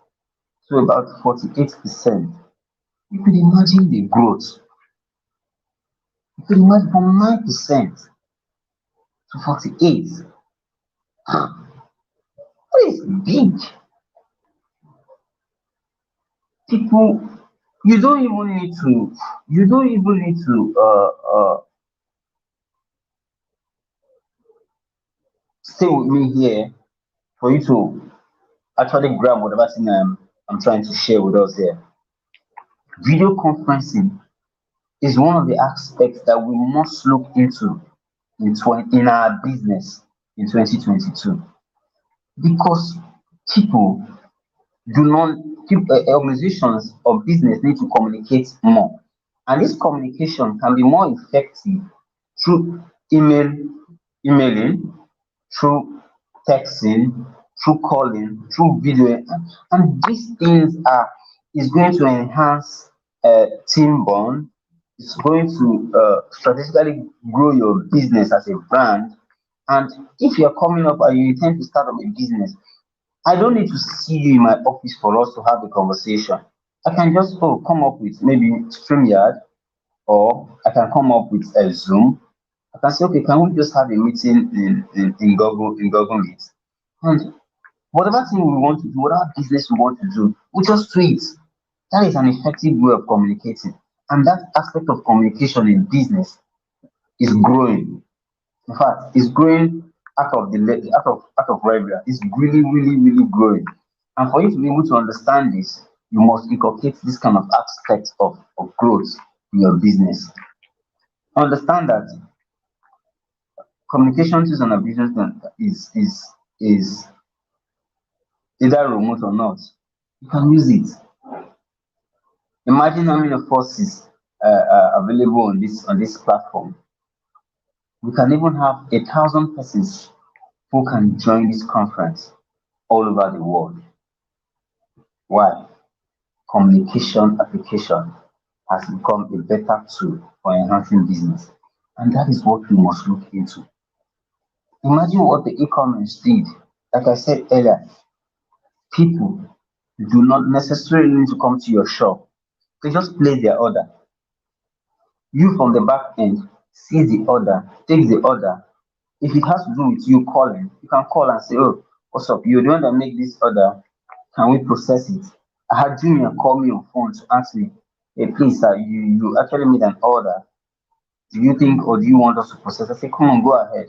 to about 48%. You could imagine the growth. You could imagine from 9% to 48. That is big. People, you don't even need to stay with me here for you to actually grab whatever thing I'm trying to share with us here. Video conferencing is one of the aspects that we must look into in our business in 2022, because organizations or business need to communicate more, and this communication can be more effective through emailing, through texting, through calling, through video, and these things is going to enhance team bond. It's going to strategically grow your business as a brand. And if you're coming up and you intend to start up a business, I don't need to see you in my office for us to have a conversation. I can just come up with maybe StreamYard, or I can come up with a Zoom. I can say, okay, can we just have a meeting in Google Meet? And whatever thing we want to do, whatever business we want to do, we just do it. That is an effective way of communicating. And that aspect of communication in business is growing. In fact, it's growing out of regular. It's really, really, really growing. And for you to be able to understand this, you must inculcate this kind of aspect of growth in your business. Understand that communication tools on a business is either remote or not. You can use it. Imagine how many forces are available on this platform. We can even have 1,000 persons who can join this conference all over the world. Why? Communication application has become a better tool for enhancing business, and that is what we must look into. Imagine what the e-commerce did. Like I said earlier, people do not necessarily need to come to your shop. They just place their order. You from the back end see the order, take the order. If it has to do with you calling, you can call and say, oh, what's up? You're the one that make this order. Can we process it? I had Junior call me on phone to ask me, hey, please, sir, you actually made an order. Do you think or do you want us to process? I say, come on, go ahead.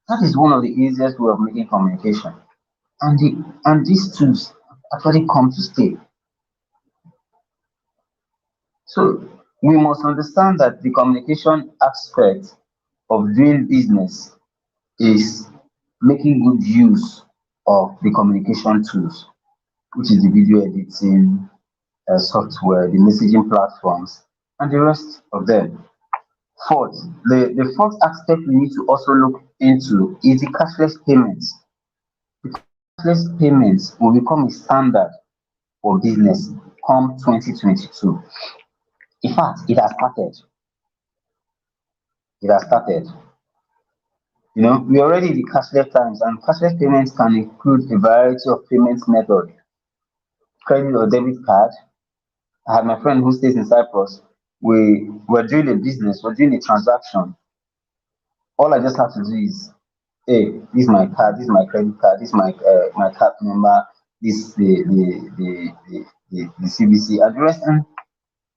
That is one of the easiest way of making communication. And these tools actually come to stay. So we must understand that the communication aspect of doing business is making good use of the communication tools, which is the video editing software, the messaging platforms, and the rest of them. Fourth, the fourth aspect we need to also look into is the cashless payments. The cashless payments will become a standard for business come 2022. In fact, it has started. It has started. You know, we're already in the cashless times, and cashless payments can include a variety of payment methods, credit or debit card. I have my friend who stays in Cyprus. We're doing a business, we're doing a transaction. All I just have to do is, hey, this is my card, this is my credit card, this is my card number, this is the CBC address, and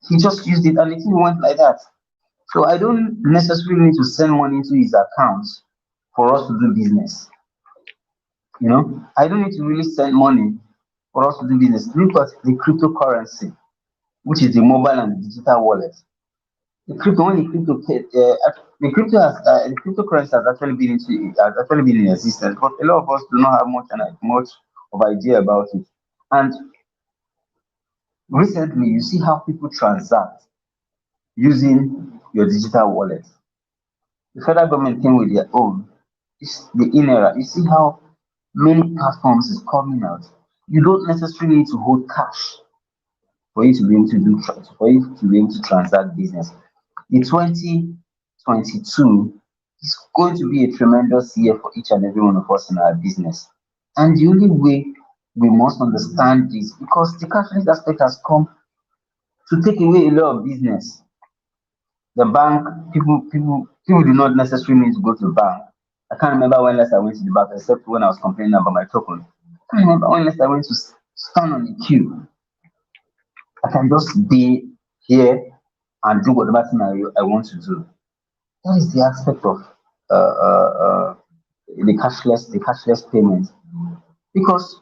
he just used it, and it went like that. So I don't necessarily need to send money into his account for us to do business. You know, I don't need to really send money for us to do business. Look at the cryptocurrency, which is the mobile and digital wallet. The cryptocurrency has actually been in existence, but a lot of us do not have much of idea about it. And recently, you see how people transact using your digital wallet. The federal government came with their own. It's the in era. You see how many platforms is coming out. You don't necessarily need to hold cash for you to be able to transact business. In 2022 is going to be a tremendous year for each and every one of us in our business. And the only way we must understand this, because the cashless aspect has come to take away a lot of business. The bank, people do not necessarily need to go to the bank. I can't remember when last I went to the bank, except when I was complaining about my token. I can't remember when last I went to stand on the queue. I can just be here and do whatever thing I want to do. That is the aspect of the cashless payment. Because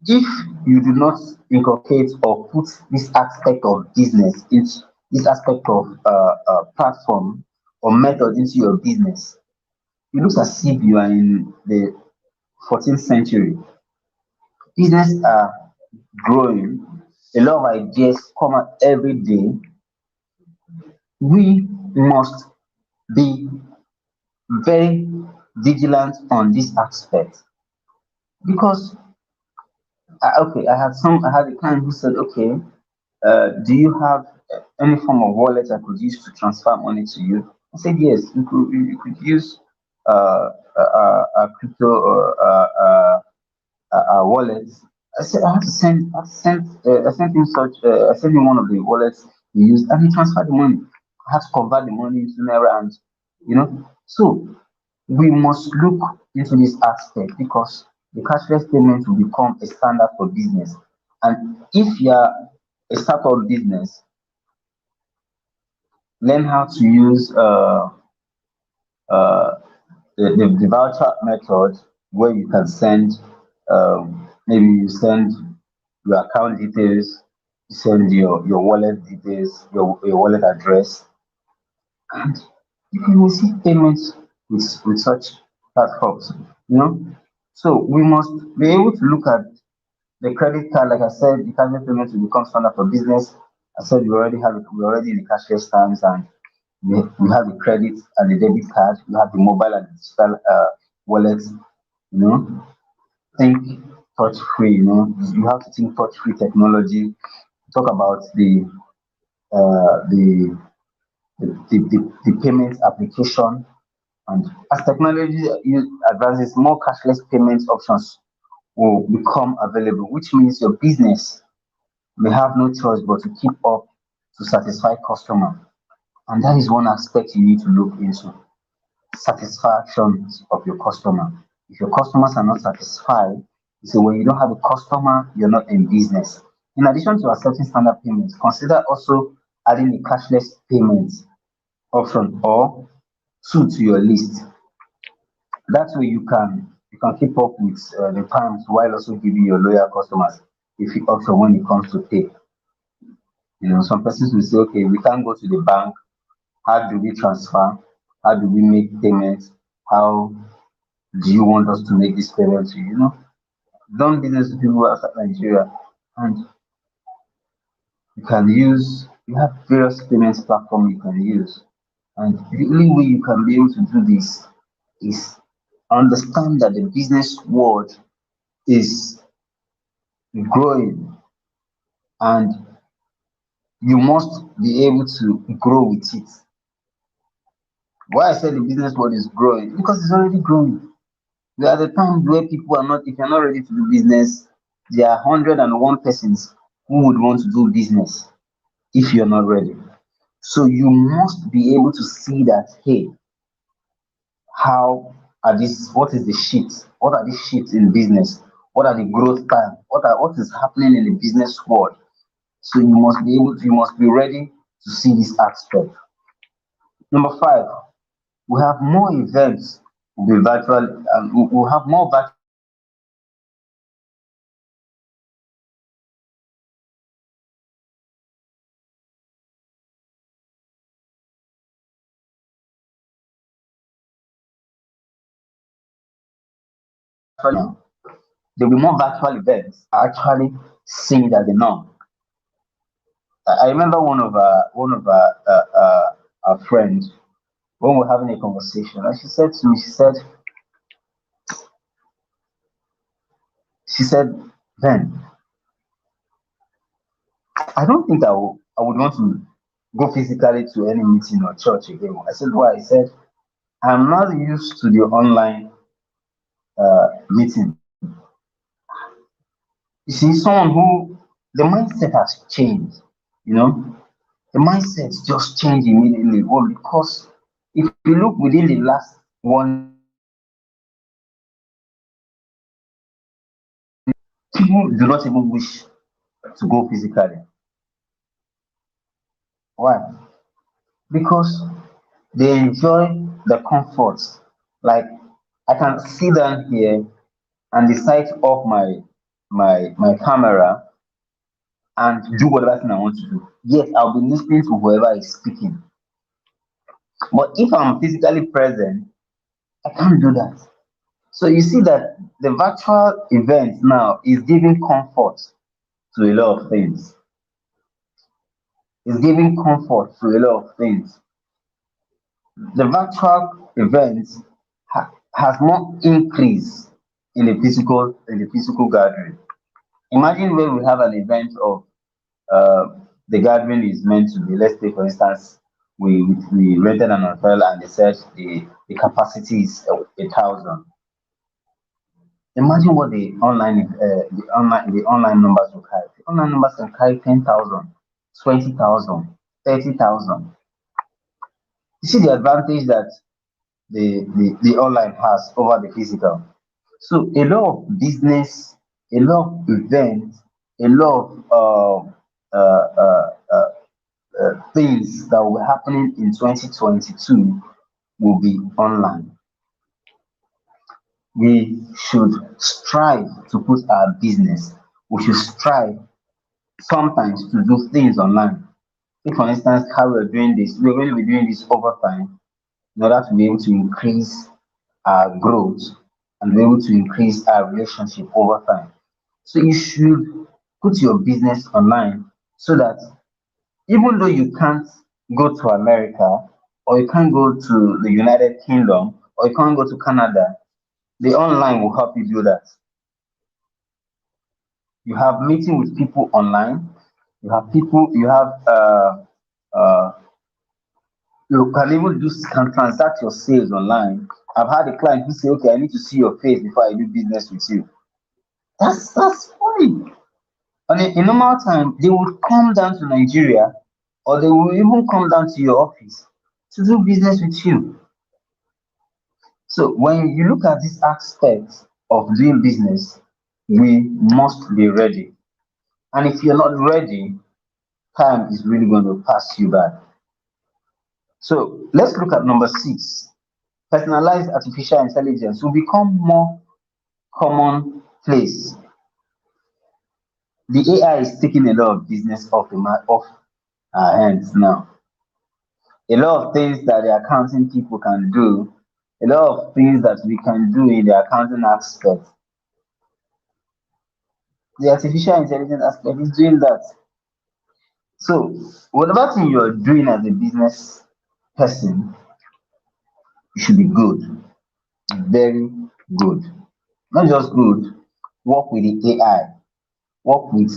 if you do not inculcate or put this aspect of business, this aspect of platform or method into your business, it looks as if you are in the 14th century. Business are growing. A lot of ideas come out every day. We must be very vigilant on this aspect, because I had a client who said, okay, do you have any form of wallet I could use to transfer money to you? I said, yes, you could use a crypto wallet. I said I sent him one of the wallets he used, and he transferred the money. I had to convert the money into naira, and so we must look into this aspect, because the cashless payment will become a standard for business. And if you are a startup business, learn how to use the voucher method, where you can send, maybe you send your account details, you send your wallet details, your wallet address, and you can receive payments with such platforms. So we must be able to look at the credit card. Like I said, the cashless payment will become standard for business. I said we're already in the cashless times, and we have the credit and the debit card. We have the mobile and digital wallets. Think touch free. You have to think touch free technology. Talk about the payment application, and as technology advances, more cashless payment options will become available, which means your business may have no choice but to keep up to satisfy customer. And that is one aspect you need to look into: satisfaction of your customer. If your customers are not satisfied, so when you don't have a customer, you're not in business. In addition to accepting standard payments, consider also adding the cashless payments option or two to your list. That way you can keep up with the times, while also giving your loyal customers a free option when it comes to pay. Some persons will say, okay, we can't go to the bank. How do we transfer? How do we make payments? How do you want us to make this payment to you? Done business with people outside Nigeria, and you have various payments platform you can use. And the only way you can be able to do this is understand that the business world is growing, and you must be able to grow with it. Why I said the business world is growing? Because it's already growing. There are the times where people are not, if you're not ready to do business, there are 101 persons who would want to do business if you're not ready. So you must be able to see that, hey, how are these, what is the shifts? What are these shifts in business? What are the growth time? What is happening in the business world? So you must be able to, you must be ready to see this aspect. Number 5, we have more events will be virtual, we'll have more virtual now. There'll be more virtual events actually seen as the norm. I remember one of our friends, when we were having a conversation, and she said to me, Ben, I don't think I would want to go physically to any meeting or church again. I said, why? I said, I'm not used to the online meeting. You see, someone who the mindset has changed, you know, the mindset just changed immediately. Well, because if you look within the last one, people do not even wish to go physically. Why? Because they enjoy the comforts. Like, I can sit down here and decide off my camera and do whatever thing I want to do. Yes, I'll be listening to whoever is speaking. But if I'm physically present, I can't do that. So you see that the virtual event now is giving comfort to a lot of things. It's giving comfort to a lot of things. The virtual event has more increase in the physical gathering. Imagine when we have an event of the gathering is meant to be, let's say for instance, we rented an hotel and they said the capacity is 1,000. Imagine what the online numbers will carry. The online numbers can carry 10,000, 20,000, 30,000. You see the advantage that the online has over the physical. So a lot of business, a lot of events, a lot of things that will be happening in 2022 will be online. We should strive to put our business, we should strive sometimes to do things online. If, for instance, how we're doing this, we're going to be doing this over time in order to be able to increase our growth and be able to increase our relationship over time. So you should put your business online so that even though you can't go to America, or you can't go to the United Kingdom, or you can't go to Canada, the online will help you do that. You have meeting with people online. You have people. You can even can transact your sales online. I've had a client who say, "Okay, I need to see your face before I do business with you." That's funny. And in normal time, they would come down to Nigeria, or they will even come down to your office to do business with you. So when you look at this aspect of doing business, we must be ready. And if you're not ready, time is really going to pass you by. So let's look at number 6. Personalized artificial intelligence will become more commonplace. The AI is taking a lot of business off our hands now. A lot of things that the accounting people can do, a lot of things that we can do in the accounting aspect, the artificial intelligence aspect is doing that. So whatever thing you're doing as a business person, you should be good, very good. Not just good, work with the AI, work with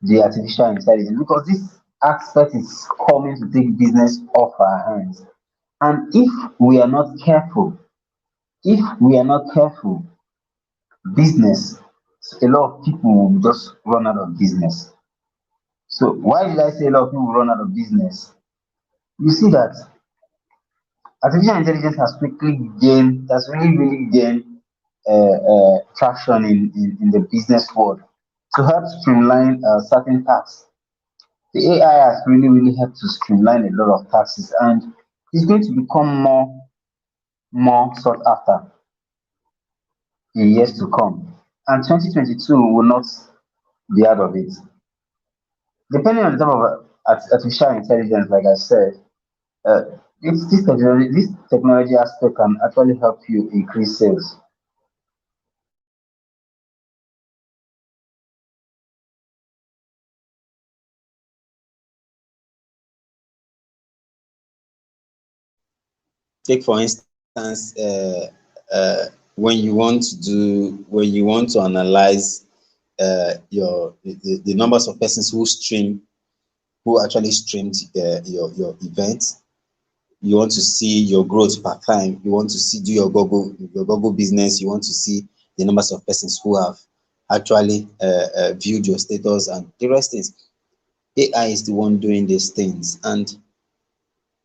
the artificial intelligence, because this aspect is coming to take business off our hands. And if we are not careful, business, a lot of people will just run out of business. So why did I say a lot of people will run out of business? You see that artificial intelligence has really gained traction in the business world to help streamline certain tasks. The AI has really helped to streamline a lot of tasks, and it's going to become more sought after in years to come. And 2022 will not be out of it. Depending on the type of artificial intelligence, like I said, uh, this technology aspect can actually help you increase sales. Take for instance, when you want to analyze the numbers of persons who actually streamed your event. You want to see your growth per time. You want to do your Google business. You want to see the numbers of persons who have actually viewed your status, and the rest is AI is the one doing these things. And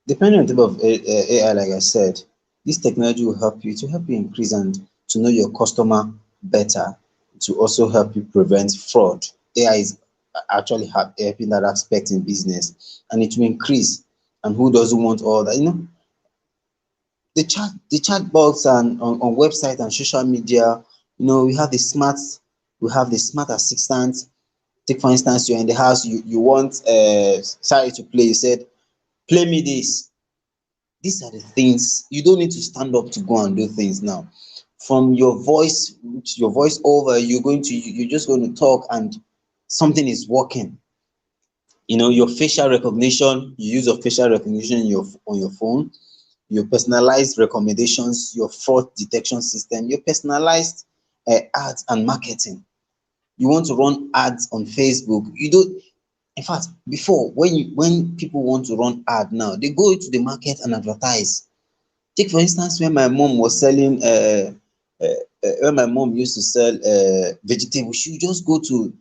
depending on the type of AI, like I said, this technology will help you increase and to know your customer better, to also help you prevent fraud. AI is actually helping that aspect in business, and it will increase. And who doesn't want all that? The chat box and on website and social media. We have the smart assistant. Take for instance, you're in the house, you want Sari to play. You said, play me this. These are the things. You don't need to stand up to go and do things now. From your voice over, you're just going to talk and something is working. Your facial recognition, you use your facial recognition on your phone, your personalized recommendations, your fraud detection system, your personalized ads and marketing. You want to run ads on Facebook. You don't. In fact, before, when people want to run ad now, they go into the market and advertise. Take for instance, when my mom was selling, when my mom used to sell vegetables, she would just go to,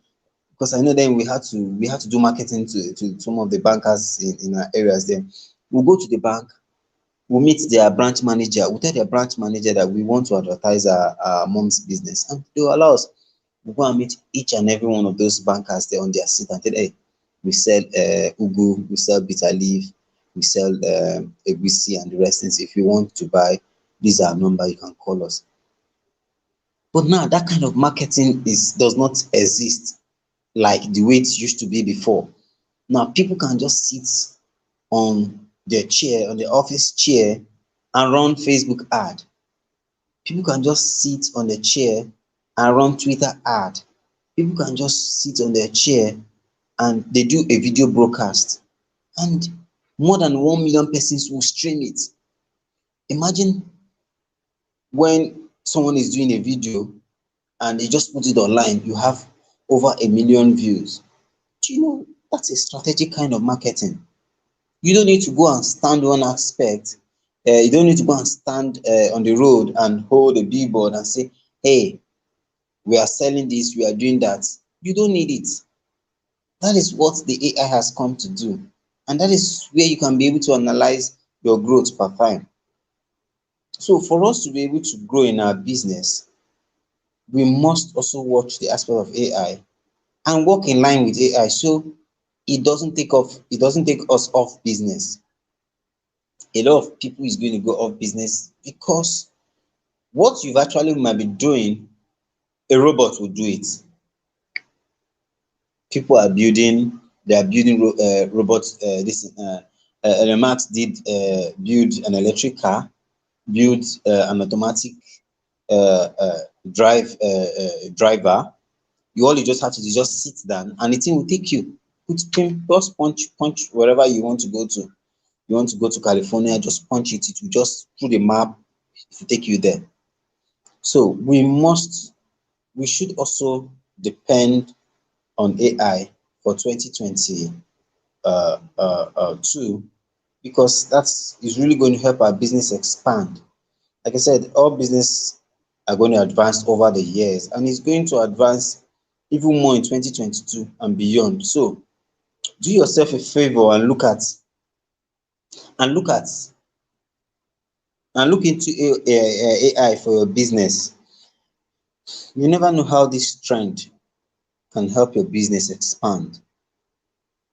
because I know then we had to do marketing to some of the bankers in our areas. Then we'll go to the bank, we'll meet their branch manager, we'll tell their branch manager that we want to advertise our mom's business, and they will allow us. We'll go and meet each and every one of those bankers there on their seat and tell, hey, we sell ugu, we sell bitter leaf, we sell egusi and the rest things. If you want to buy, this is our number, you can call us. But now that kind of marketing does not exist like the way it used to be before. Now people can just sit on their chair, on the office chair, and run Facebook ad. People can just sit on the chair and run Twitter ad. People can just sit on their chair and they do a video broadcast, and more than 1 million persons will stream it. Imagine when someone is doing a video and they just put it online, you have over 1 million views. Do that's a strategic kind of marketing? You don't need to go and stand one aspect. You don't need to go and stand on the road and hold a billboard and say, hey, we are selling this, we are doing that. You don't need it. That is what the AI has come to do. And that is where you can be able to analyze your growth per time. So for us to be able to grow in our business, we must also watch the aspect of AI and work in line with AI, so it doesn't take us off business. A lot of people is going to go off business because what you've actually might be doing, a robot will do it. People are building robots. Elon Musk did build an electric car, build an automatic driver. All you just have to do is just sit down and the thing will take you. Just punch wherever you want to go to. You want to go to California, just punch it. It will just through the map to take you there. So we should also depend on AI for 2022 because is really going to help our business expand. Like I said, all business are going to advance over the years, and it's going to advance even more in 2022 and beyond. So do yourself a favor and look into AI for your business. You never know how this trend can help your business expand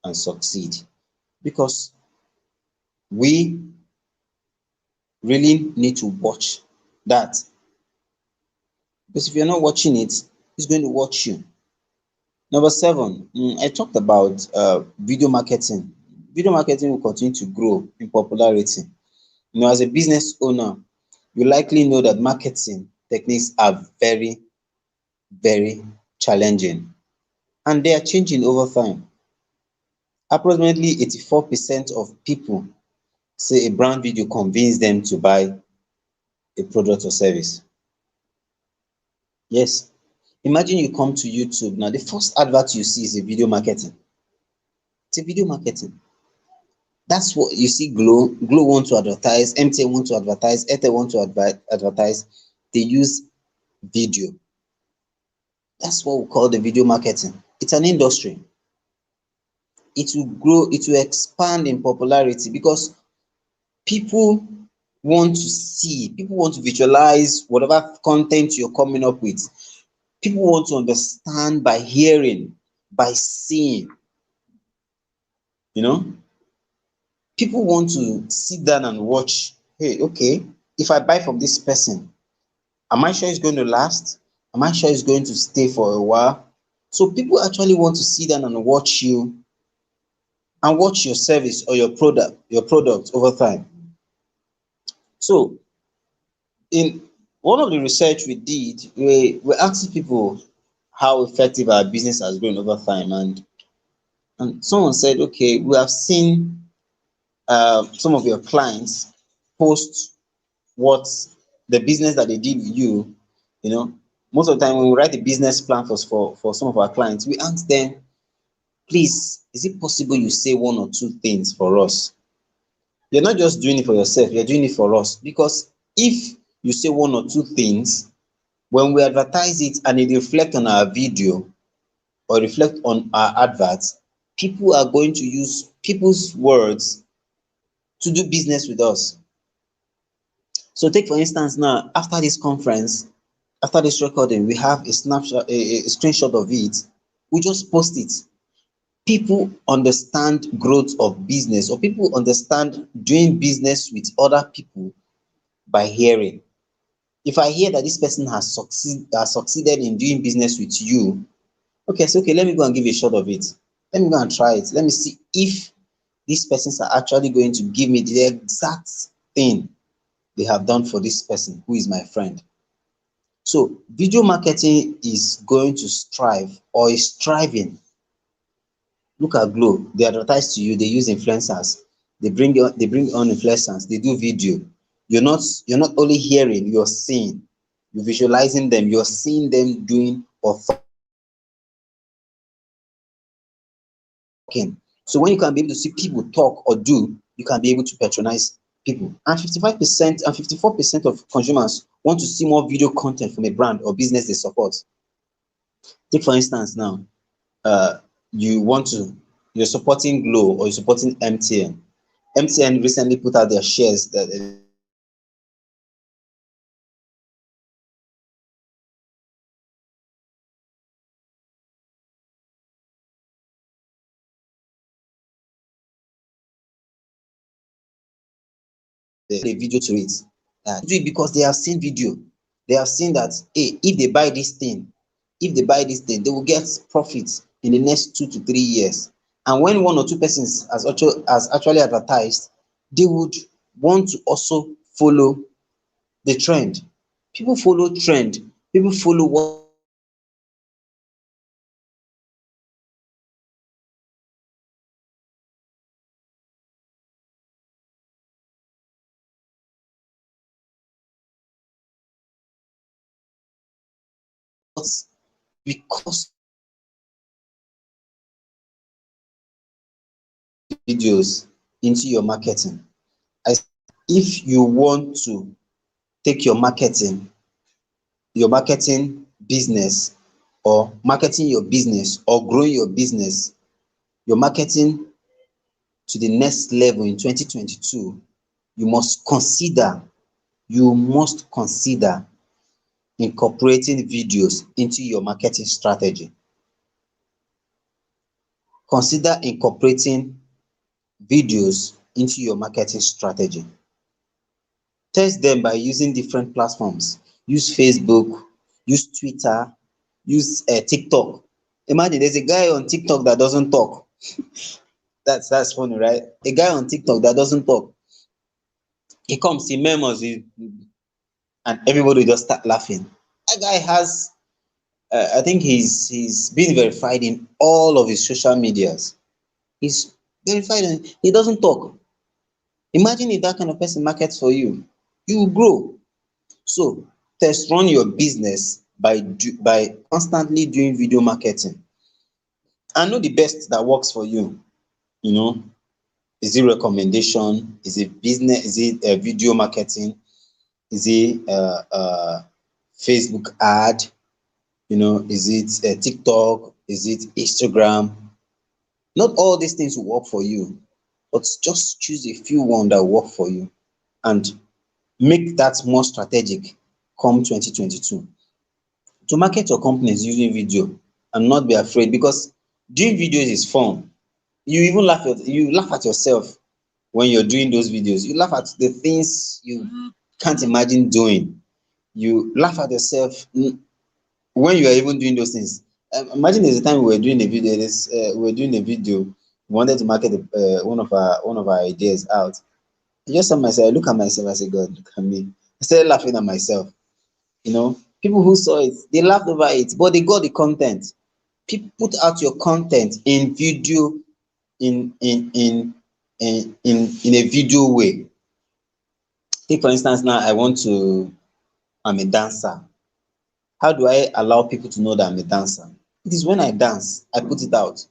and succeed, because we really need to watch that. Because if you're not watching it, it's going to watch you. Number 7, I talked about video marketing. Video marketing will continue to grow in popularity. As a business owner, you likely know that marketing techniques are very, very challenging, and they are changing over time. Approximately 84% of people say a brand video convinced them to buy a product or service. Yes. Imagine you come to YouTube now, the first advert you see is a video marketing. It's a video marketing. That's what you see. Glow want to advertise, MTN want to advertise, Airtel want to advertise. They use video. That's what we call the video marketing. It's an industry. It will grow, it will expand in popularity because people want to see, people want to visualize whatever content you're coming up with. People want to understand by hearing, by seeing. People want to sit down and watch. Hey, okay, if I buy from this person, am I sure it's going to last? Am I sure it's going to stay for a while? So people actually want to sit down and watch you and watch your service or your product over time. So in one of the research we did, we asked people how effective our business has grown over time, and someone said, okay, we have seen some of your clients post what the business that they did with you. Most of the time when we write a business plan for some of our clients, we ask them, please, is it possible you say 1 or 2 things for us? You're not just doing it for yourself, you're doing it for us. Because if you say 1 or 2 things, when we advertise it and it reflects on our video or reflect on our adverts, people are going to use people's words to do business with us. So take for instance now, after this conference, after this recording, we have a snapshot, a screenshot of it. We just post it. People understand growth of business, or people understand doing business with other people by hearing. If I hear that this person has succeeded in doing business with you, okay, so let me go and give a shot of it. Let me go and try it. Let me see if these persons are actually going to give me the exact thing they have done for this person who is my friend. So video marketing is going to strive, or is striving. Look at Glow. They advertise to you, they use influencers, they bring on influencers, they do video. You're not only hearing, you're seeing, you're visualizing them, you're seeing them doing or talking. So when you can be able to see people talk or do, you can be able to patronize people. And 55% and 54% of consumers want to see more video content from a brand or business they support. Take for instance now, you're supporting Glow or you're supporting MTN. MTN recently put out their shares that the video to it. Do it because they have seen video. They have seen that, hey, if they buy this thing, they will get profits in the next 2 to 3 years. And when 1 or 2 persons has actually advertised, they would want to also follow the trend. People follow trend. People follow what because videos into your marketing. If you want to take your marketing business, or marketing your business, or growing your business, your marketing to the next level in 2022, you must consider incorporating videos into your marketing strategy. Consider incorporating videos into your marketing strategy. Test them by using different platforms. Use Facebook, use Twitter, use TikTok. Imagine there's a guy on TikTok that doesn't talk. That's funny, right? A guy on TikTok that doesn't talk. He comes, he memos, and everybody just start laughing. That guy has, I think he's been verified in all of his social medias. He's verified and he doesn't talk. Imagine if that kind of person markets for you, you will grow. So test run your business by constantly doing video marketing. And know the best that works for you. You know, is it recommendation? Is it business? Is it video marketing? Is it Facebook ad? You know, is it TikTok? Is it Instagram? Not all these things will work for you, but just choose a few ones that work for you and make that more strategic come 2022. To market your companies using video, and not be afraid, because doing videos is fun. You even laugh at yourself when you're doing those videos. You laugh at the things you can't imagine doing. You laugh at yourself when you are even doing those things. Imagine there's a time we were doing a video. We wanted to market one of our ideas out. I just saw myself, I look at myself, I said, God, look at me. I started laughing at myself. You know, people who saw it, they laughed over it, but they got the content. People put out your content in video, in a video way. Take for instance, now I'm a dancer. How do I allow people to know that I'm a dancer? It is when I dance, I put it out.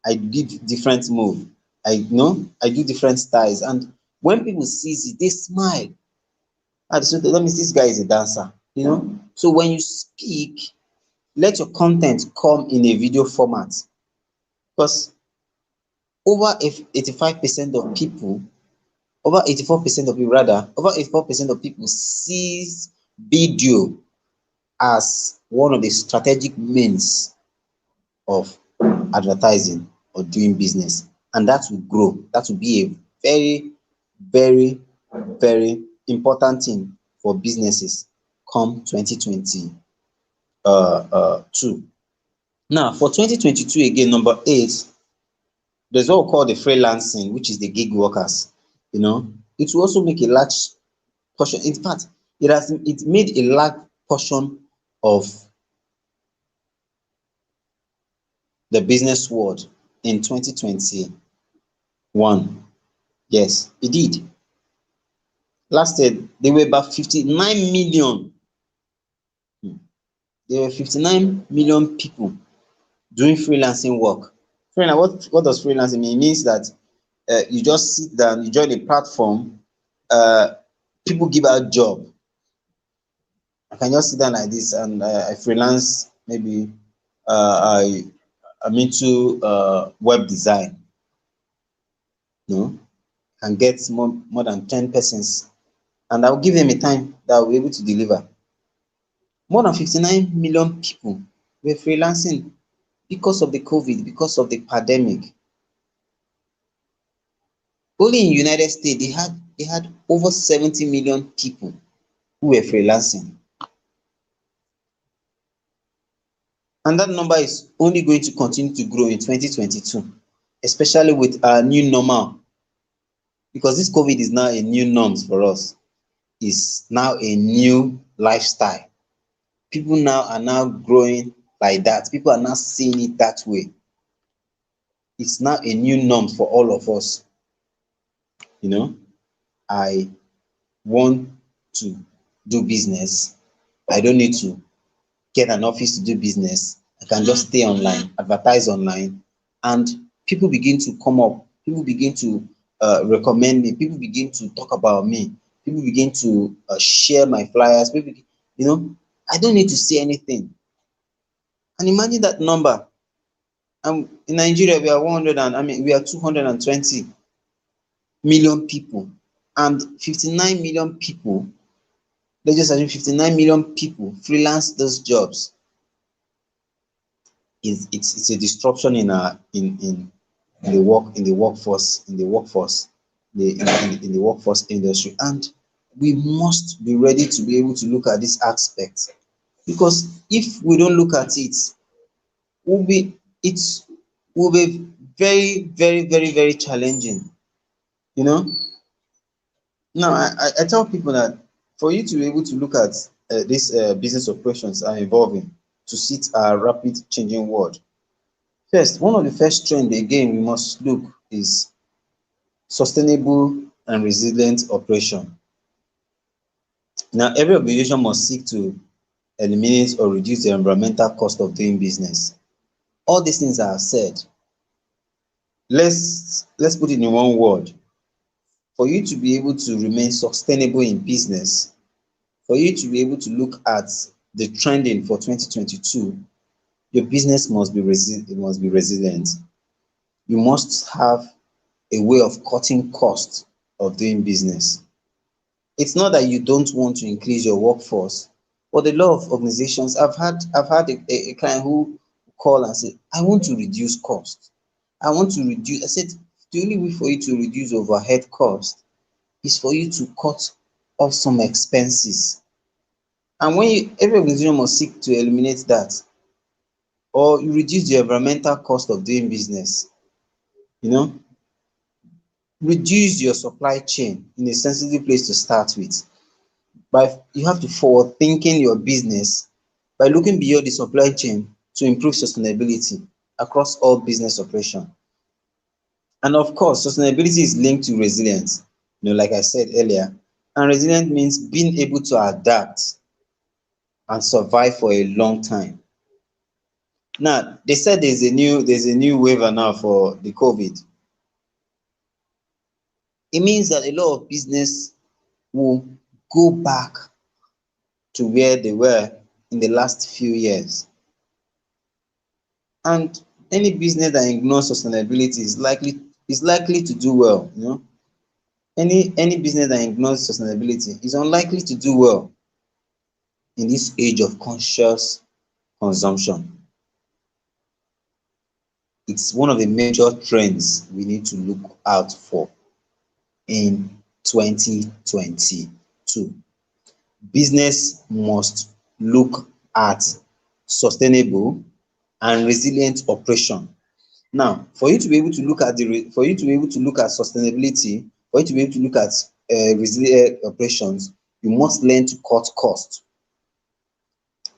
I give different moves. I do different styles, and when people see it, they smile. So that means this guy is a dancer. You know. So when you speak, let your content come in a video format, because over 85% of people, over 84% of people rather, over 84% of people sees video as one of the strategic means of advertising or doing business, and that will grow. That will be a very, very, very important thing for businesses come 2022. Now, for 2022 again, number 8, there's what we call the freelancing, which is the gig workers. You know, it will also make a large portion. In fact, it made a large portion of the business world in 2021. Yes, it did. Last year, there were about 59 million. There were 59 million people doing freelancing work. What does freelancing mean? It means that you just sit down, you join a platform, people give out job. I can just sit down like this and I freelance. Maybe I'm into web design. You know, and get more than 10 persons, and I'll give them a time that I'll be able to deliver. More than 59 million people were freelancing because of the COVID, because of the pandemic. Only in the United States, they had over 70 million people who were freelancing. And that number is only going to continue to grow in 2022, especially with our new normal. Because this COVID is now a new norm for us. It's now a new lifestyle. People now are growing like that. People are now seeing it that way. It's now a new norm for all of us. You know, I want to do business. I don't need to get an office to do business. I can just stay online, advertise online, and people begin to come up. People begin to recommend me. People begin to talk about me. People begin to share my flyers. People, I don't need to say anything. And imagine that number. In Nigeria, we are 220 million people, and 59 million people. Let's just assume 59 million people freelance those jobs. It's a disruption in the workforce industry, and we must be ready to be able to look at this aspect, because if we don't look at it, it will be very, very, very, very challenging. Now I tell people that for you to be able to look at these business operations are evolving to suit our rapid changing world. First, one of the first trends again we must look is sustainable and resilient operation. Now, every organization must seek to eliminate or reduce the environmental cost of doing business. All these things I have said, let's put it in one word. For you to be able to remain sustainable in business, for you to be able to look at the trending for 2022, your business must be resilient. You must have a way of cutting costs of doing business. It's not that you don't want to increase your workforce, but a lot of organizations, I've had a client who call and say, I want to reduce costs. I said, the only way for you to reduce overhead cost is for you to cut off some expenses. And every organization must seek to eliminate that, or you reduce the environmental cost of doing business. Reduce your supply chain in a sensitive place to start with. But you have to forward thinking your business by looking beyond the supply chain to improve sustainability across all business operations. And of course, sustainability is linked to resilience, like I said earlier. And resilient means being able to adapt and survive for a long time. Now, they said there's a new wave now for the COVID. It means that a lot of business will go back to where they were in the last few years. And any business that ignores sustainability is likely to do well. Any business that ignores sustainability is unlikely to do well in this age of conscious consumption. It's one of the major trends we need to look out for in 2022. Business must look at sustainable and resilient operation. Now, for you to be able to look at sustainability, for you to be able to look at resilient operations, you must learn to cut costs.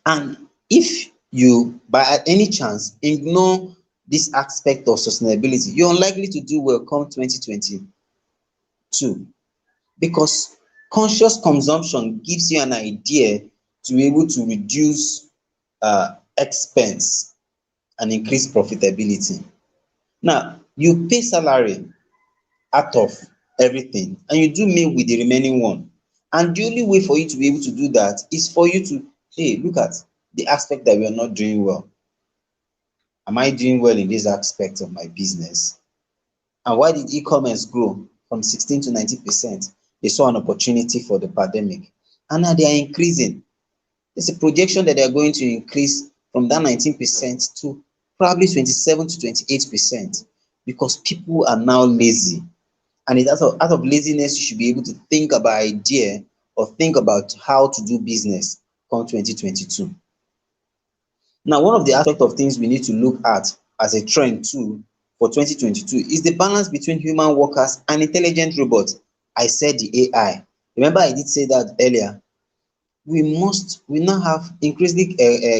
And if you, by any chance, ignore this aspect of sustainability, you're unlikely to do well come 2022, because conscious consumption gives you an idea to be able to reduce expense and increase profitability. Now, you pay salary out of everything and you do meal with the remaining one. And the only way for you to be able to do that is for you to, look at the aspect that we are not doing well. Am I doing well in this aspect of my business? And why did e-commerce grow from 16 to 90%? They saw an opportunity for the pandemic. And now they are increasing. There's a projection that they are going to increase from that 19% to probably 27 to 28%, because people are now lazy. And it's out of laziness, you should be able to think about idea or think about how to do business come 2022. Now, one of the aspects of things we need to look at as a trend too for 2022 is the balance between human workers and intelligent robots. I said the AI. Remember, I did say that earlier. We now have increasingly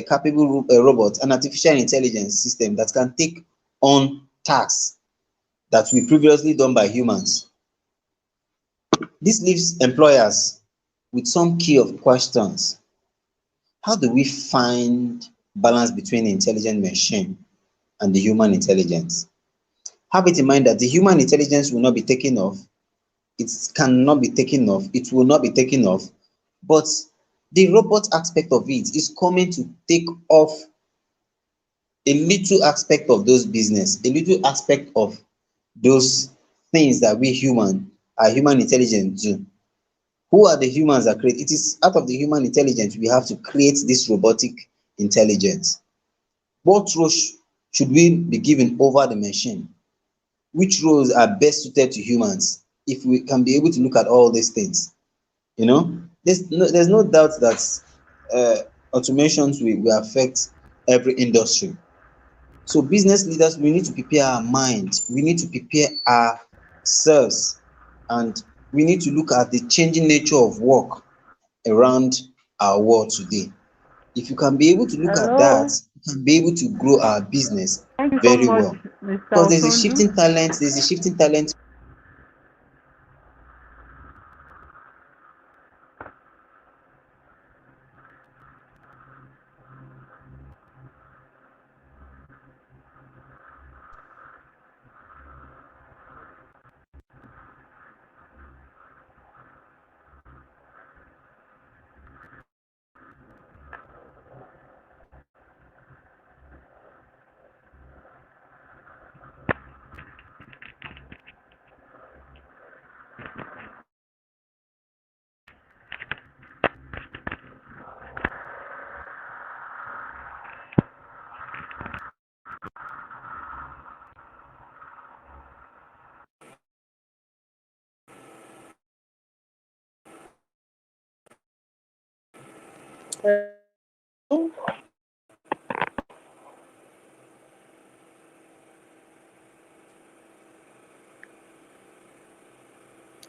capable robots and artificial intelligence system that can take on tasks that we previously done by humans. This leaves employers with some key of questions. how do we find balance between the intelligent machine and the human intelligence? Have it in mind that the human intelligence will not be taken off. It cannot be taken off. It will not be taken off. But the robot aspect of it is coming to take off a little aspect of those business, a little aspect of those things that we human intelligence do. Who are the humans that create? It is out of the human intelligence we have to create this robotic intelligence. What roles should we be given over the machine? Which roles are best suited to humans? If we can be able to look at all these things, there's no doubt that automations will affect every industry. So business leaders, we need to prepare our mind, we need to prepare ourselves, and we need to look at the changing nature of work around our world today. If you can be able to look at that, Hello. you can be able to grow our business Thank you so very much, well. Mr. Because there's a shifting talent.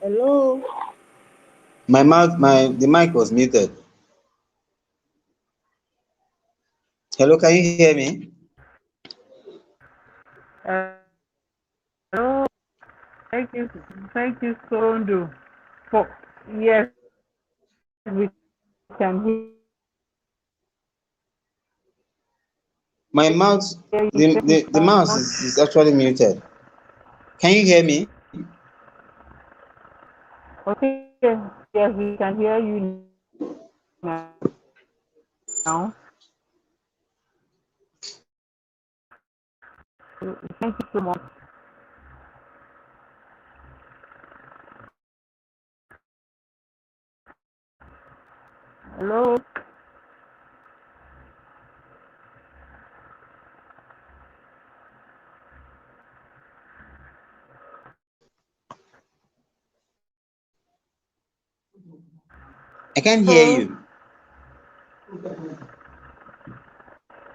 Hello. The mic was muted. Hello, can you hear me? Hello. Thank you, Sondo. For yes, we can My mouse, hear you. the mouse is actually muted. Can you hear me? Okay. Yes, we can hear you now. Thank you so much. Hello. I can't hear Hello. you.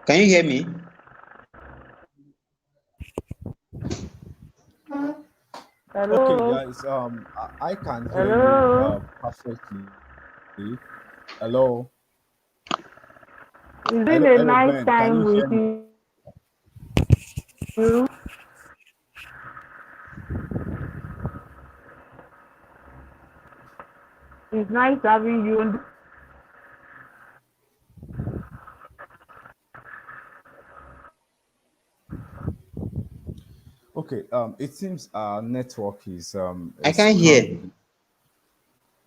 Can you hear me? Okay, Hello. guys. I can hear you Hello. perfectly. Hello, Is it a hello, night Ben. Can time you with hear me? you? It's nice having you. Okay. It seems our network I is can't hear. crumbling.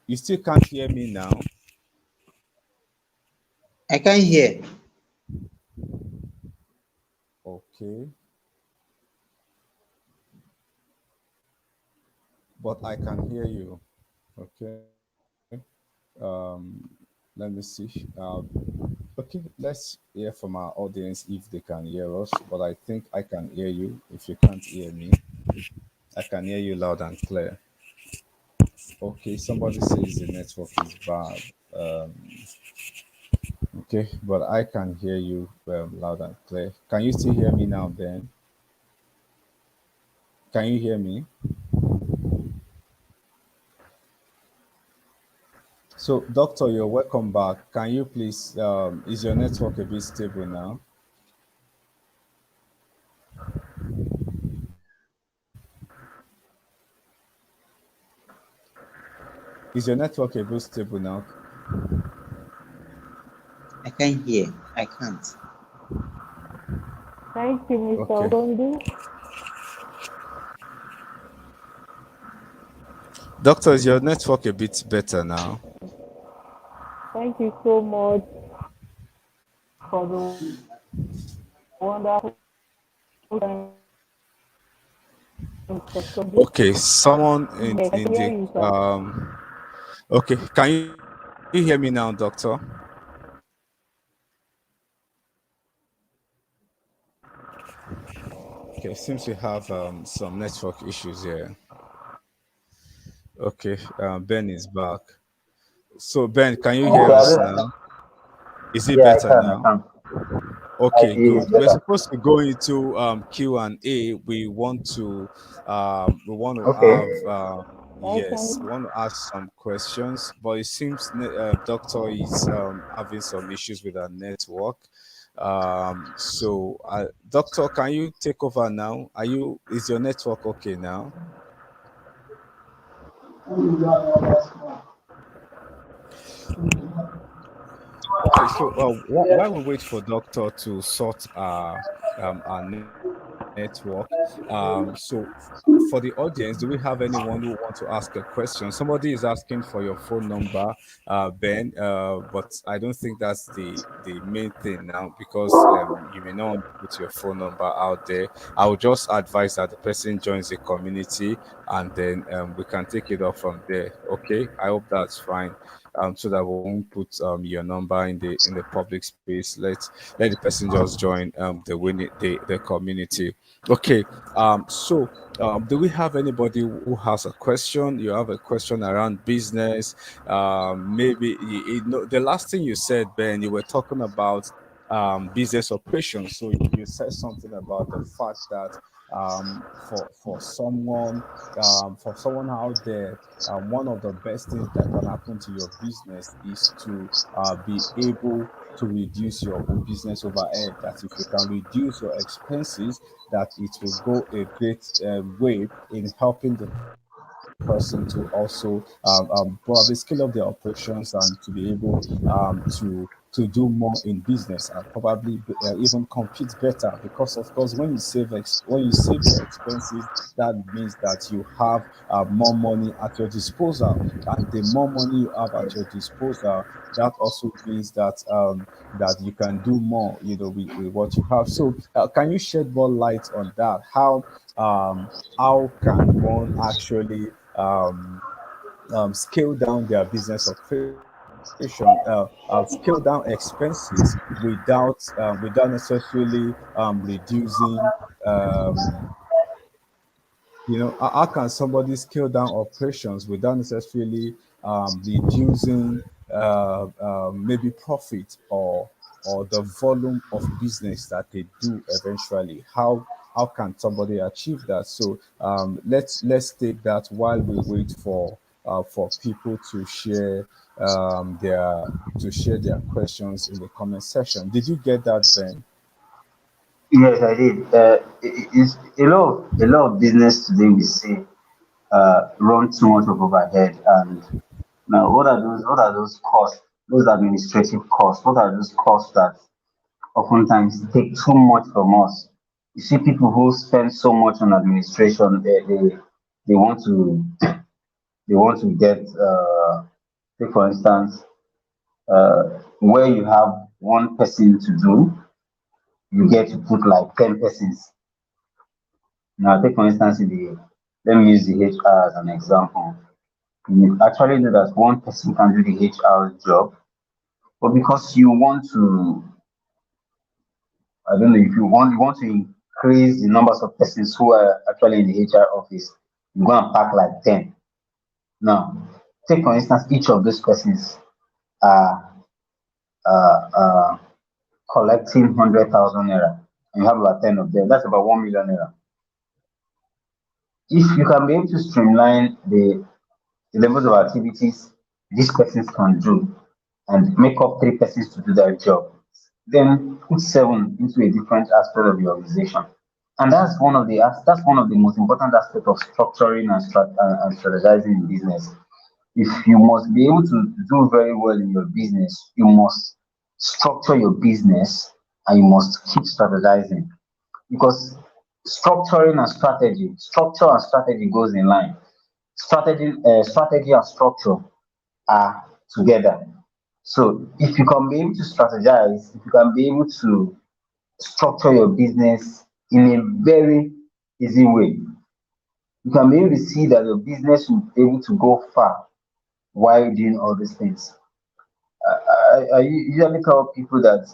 You still can't hear me now? I can't hear. Okay, but I can hear you. Okay. Um, Let me see. Okay, let's hear from our audience if they can hear us. But I think I can hear you. If you can't hear me, I can hear you loud and clear. Okay, somebody says the network is bad. Um, okay, but I can hear you loud and clear. Can you still hear me now, Ben? Can you hear me? So, Doctor, you're welcome back. Can you please, is your network a bit stable now? Is your network a bit stable now? I can't hear. I can't. Thank you, Mr. Okay. Odondi. Doctor, is your network a bit better now? Thank you so much for the wonderful. Okay, someone in Yes, I can hear the you, sir. okay, can you hear me now, doctor? Okay, seems we have some network issues here. Okay, Ben is back. So Ben, can you hear us now? Is it Yeah, better now? I can. Okay, I see good. it's We're better. supposed to go into Q&A. We want to Okay. have yes, we want to ask some questions, but it seems doctor is having some issues with our network. So doctor, can you take over now? Is your network okay now? Okay, so while we wait for doctor to sort our network, so for the audience, do we have anyone who wants to ask a question? Somebody is asking for your phone number, Ben, but I don't think that's the main thing now, because you may not want to put your phone number out there. I will just advise that the person joins the community, and then we can take it off from there. Okay, I hope that's fine. So that we won't put your number in the public space. Let the person just join the community. Okay. So do we have anybody who has a question? You have a question around business? Maybe the last thing you said, Ben, you were talking about business operations. So you said something about the fact that for someone out there, one of the best things that can happen to your business is to be able to reduce your business overhead. That if you can reduce your expenses, that it will go a great way in helping the person to also probably scale up their operations and to be able to do more in business and probably even compete better, because of course when you save your expenses, that means that you have more money at your disposal, and the more money you have at your disposal, that also means that that you can do more, with what you have. So can you shed more light on that? How can one actually scale down their business operation, scale down expenses without necessarily reducing how can somebody scale down operations without necessarily reducing maybe profit or the volume of business that they do eventually? How can somebody achieve that? So let's take that while we wait for people to share their questions in the comment section. Did you get that, Ben? Yes, I did. It's a lot of business today we see run too much of overhead. And now what are those costs, those administrative costs? What are those costs that oftentimes take too much from us? You see people who spend so much on administration, they want to get take for instance, where you have one person to do, you get to put like 10 persons. Now, take for instance, let me use the HR as an example. You actually know that one person can do the HR job, but because you want to, I don't know, if you want to increase the numbers of persons who are actually in the HR office, you go and pack like 10. Now, take for instance, each of those persons are collecting 100,000 naira, and you have about 10 of them. That's about 1 million naira. If you can be able to streamline the levels of activities these persons can do and make up 3 persons to do that job, then put 7 into a different aspect of the organization. And that's one of the most important aspects of structuring and strategizing in business. If you must be able to do very well in your business, you must structure your business and you must keep strategizing, because structure and strategy goes in line. Strategy and structure are together. So if you can be able to strategize, if you can be able to structure your business in a very easy way, you can be able to see that your business will be able to go far while doing all these things. I usually tell people that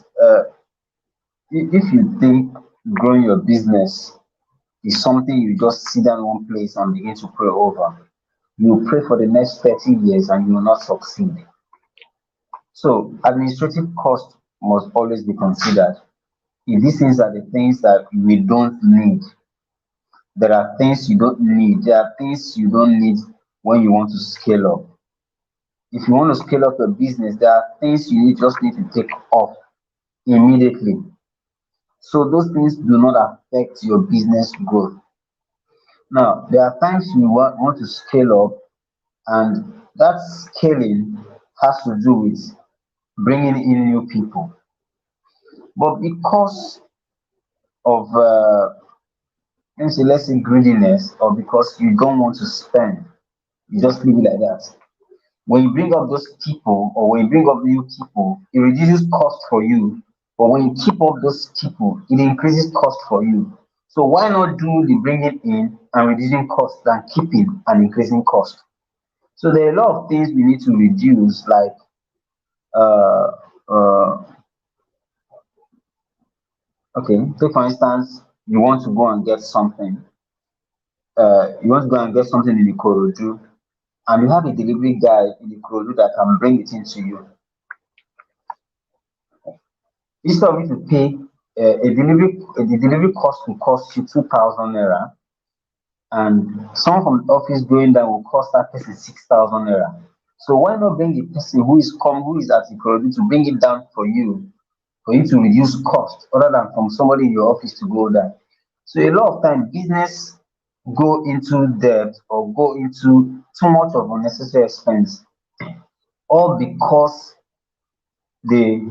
if you think growing your business is something you just sit down one place and begin to pray over, you will pray for the next 30 years and you will not succeed. So administrative cost must always be considered. If these things are the things that we don't need, there are things you don't need. There are things you don't need when you want to scale up. If you want to scale up your business, there are things just need to take off immediately. So those things do not affect your business growth. Now, there are times you want to scale up, and that scaling has to do with bringing in new people. But because of let's say greediness, or because you don't want to spend, you just leave it like that. When you bring up those people, or when you bring up new people, it reduces cost for you. But when you keep up those people, it increases cost for you. So why not do the bringing in and reducing cost than keeping and increasing cost? So there are a lot of things we need to reduce, like uh, uh, okay, take for instance, you want to go and get something. You want to go and get something in the Ikorodu, and you have a delivery guy in the Ikorodu that can bring it into you. Instead of you to pay the delivery cost will cost you 2,000 naira, and someone from the office going there will cost that person 6,000 naira. So why not bring the person who is at the Ikorodu to bring it down for you to reduce cost, other than from somebody in your office to go there? So a lot of time business go into debt or go into too much of unnecessary expense, all because they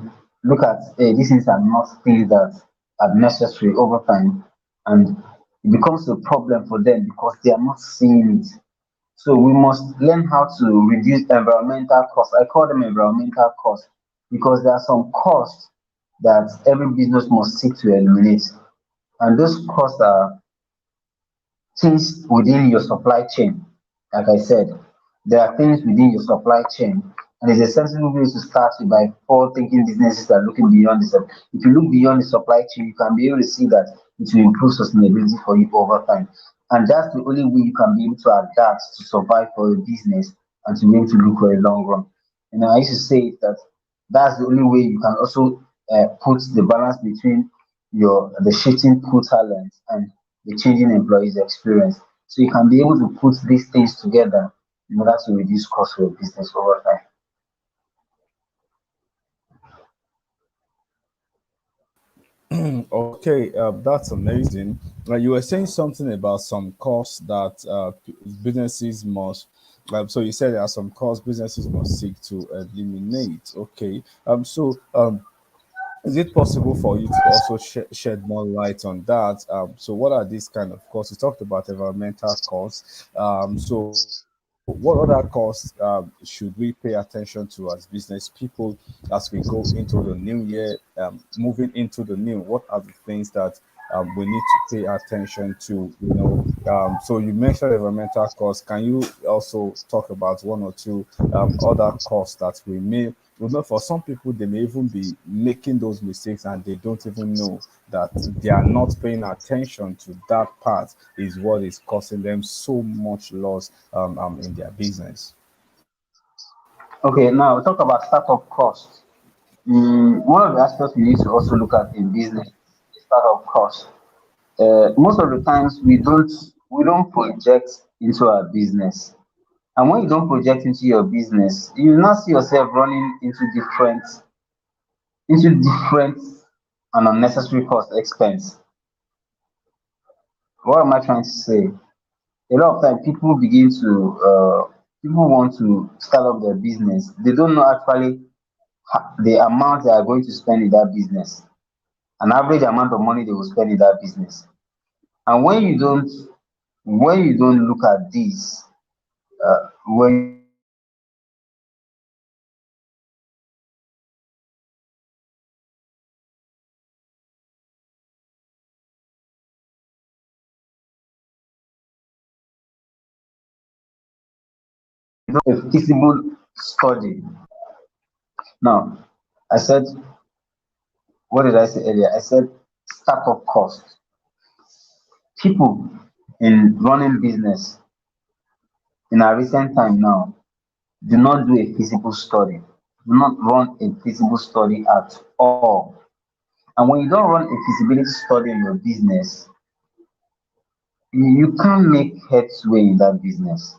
look at, hey, these things are not things that are necessary over time, and it becomes a problem for them because they are not seeing it. So we must learn how to reduce environmental costs. I call them environmental costs because there are some costs that every business must seek to eliminate, and those costs are things within your supply chain. Like I said, there are things within your supply chain, and it's a sensible way to start with by forward-thinking businesses that are looking beyond this. If you look beyond the supply chain, you can be able to see that it will improve sustainability for you over time, and that's the only way you can be able to adapt to survive for your business and to be able to look for a long run. And I used to say that that's the only way you can also put the balance between the shifting pool talent and the changing employees experience. So you can be able to put these things together in order to reduce cost for your business over time. Okay, that's amazing. You were saying something about some costs that businesses must. So you said there are some costs businesses must seek to eliminate. Okay. Is it possible for you to also shed more light on that? So what are these kind of costs? You talked about environmental costs. So what other costs should we pay attention to as business people as we go into the new year, moving into the new? What are the things that we need to pay attention to? So you mentioned environmental costs. Can you also talk about one or two other costs that we may? For some people, they may even be making those mistakes and they don't even know that they are not paying attention to that part is what is causing them so much loss in their business. Okay, now talk about startup costs. One of the aspects we need to also look at in business is startup costs. Most of the times we don't project into our business, and when you don't project into your business, you will not see yourself running into different and unnecessary cost expense. What am I trying to say? A lot of time people want to start up their business. They don't know actually the amount they are going to spend in that business, an average amount of money they will spend in that business. And when you don't look at this, when you do a feasible study. Now, I said, what did I say earlier? I said startup cost. People in running business in our recent time now do not do a feasible study, do not run a feasible study at all. And when you don't run a feasibility study in your business, you can't make headway in that business.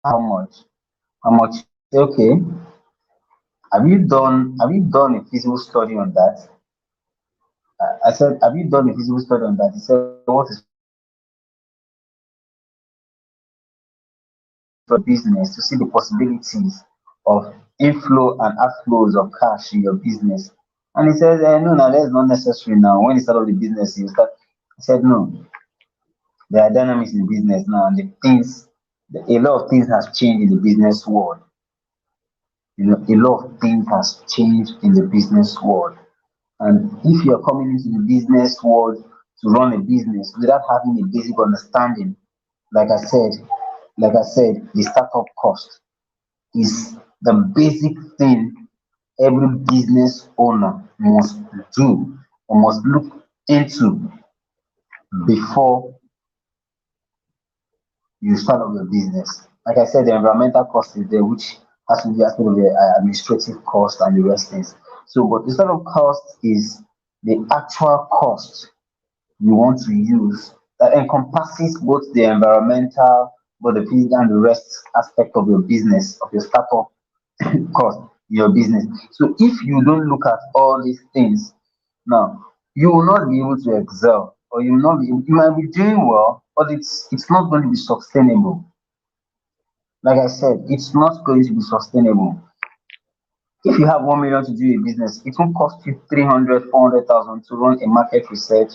How much? How much? Okay. Have you done a feasible study on that? I said, have you done a feasible study on that? He said, what is for business to see the possibilities of inflow and outflows of cash in your business? And he said, no, no, that's not necessary now. When you start off the business, you start. He said, no, there are dynamics in business now, and a lot of things has changed in the business world. You know, a lot of things has changed in the business world. And if you're coming into the business world to run a business without having a basic understanding, like I said, the startup cost is the basic thing every business owner must do or must look into before you start up your business. Like I said, the environmental cost is there, which has to be aspect of the administrative cost and the rest things. So, but the startup cost is the actual cost you want to use that encompasses both the environmental, but the physical and the rest aspect of your business, of your startup cost in your business. So if you don't look at all these things, now you will not be able to excel, or you will not be, you might be doing well, but it's not going to be sustainable. Like I said, it's not going to be sustainable. If you have 1 million to do a business, it will cost you 300, 400,000 to run a market research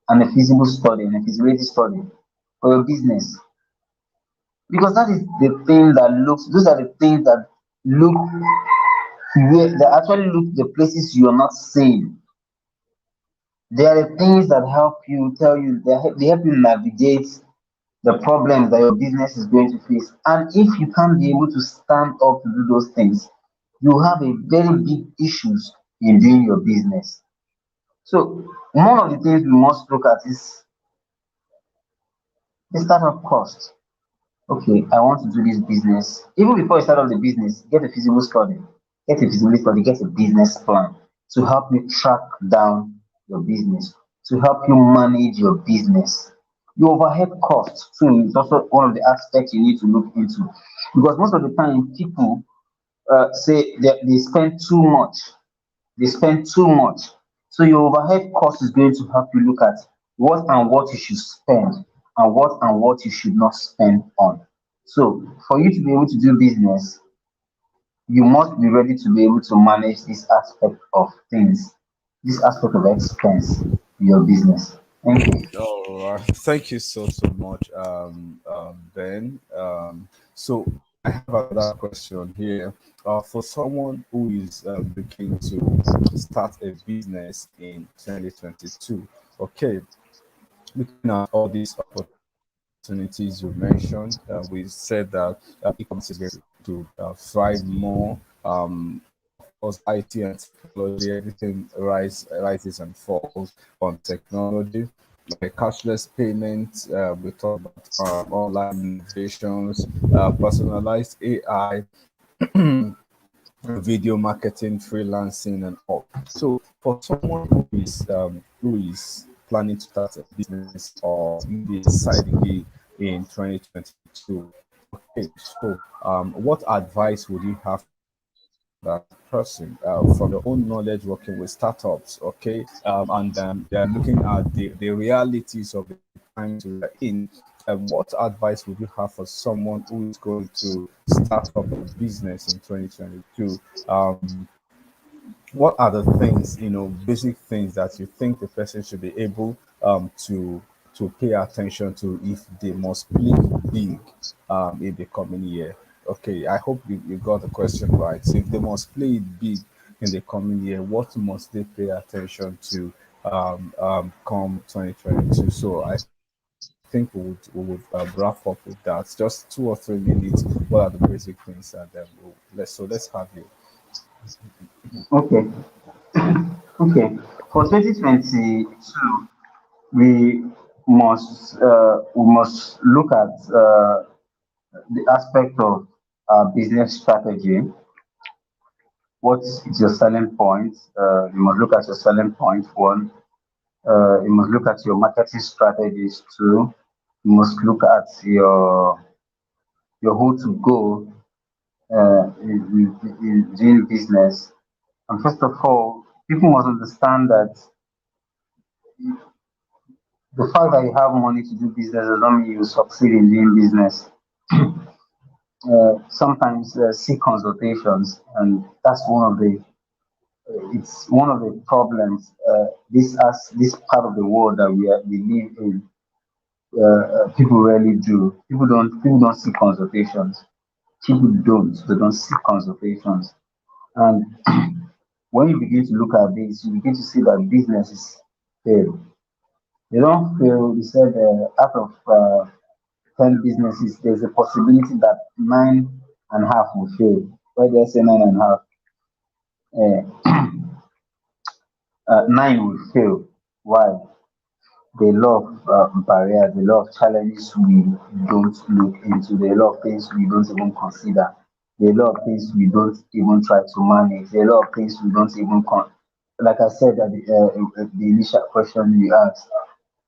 and a feasible study and a feasibility study for your business. Because that is the thing that looks, those are the things that look where they actually look the places you are not seeing. They are the things that help you tell you, they help you navigate the problems that your business is going to face. And if you can't be able to stand up to do those things, you have a very big issues in doing your business. So one of the things we must look at is the startup cost. Okay, I want to do this business. Even before you start off the business, get a feasible study, get a business plan to help you track down your business, to help you manage your business. Your overhead costs too is also one of the aspects you need to look into, because most of the time people say they spend too much. They spend too much. So your overhead cost is going to help you look at what you should spend and what you should not spend on. So for you to be able to do business, you must be ready to be able to manage this aspect of things, this aspect of expense in your business. Thank you. All right. Thank you so much, Ben. So I have another question here. For someone who is looking to start a business in 2022, okay, looking at all these opportunities you mentioned, we said that e-commerce is going to thrive more. Of course, IT and technology, everything rises and falls on technology. Like cashless payments, we talk about online innovations, personalized AI, video marketing, freelancing, and all. So, for someone who is planning to start a business or maybe a side gig in 2022, okay, so what advice would you have that person from your own knowledge working with startups, okay, and they're looking at the realities of the times we're in. What advice would you have for someone who is going to start up a business in 2022? What are the things, basic things that you think the person should be able to pay attention to if they must play big in the coming year? Okay, I hope you got the question right. So if they must play it big in the coming year, what must they pay attention to come 2022? So I think we would wrap up with that. Just 2 or 3 minutes. What are the basic things? And then let's have you. Okay. Okay. For 2022, we must look at the aspect of business strategy. What is your selling point? You must look at your selling point. One, you must look at your marketing strategies. Two, you must look at your who to go in doing business. And first of all, people must understand that the fact that you have money to do business does not mean you succeed in doing business. Sometimes seek consultations, and that's one of the it's one of the problems. This part of the world that we live in, people rarely do. People don't seek consultations. People don't. They don't seek consultations, and when you begin to look at this, you begin to see that businesses fail. They don't fail. You said out of 10 businesses, there's a possibility that nine and a half will fail. Why do I say nine and a half? Nine will fail. Why? The law of barriers, the law of challenges we don't look into, the law of things we don't even consider, the law of things we don't even try to manage, the law of things we don't even like I said at the initial question you asked,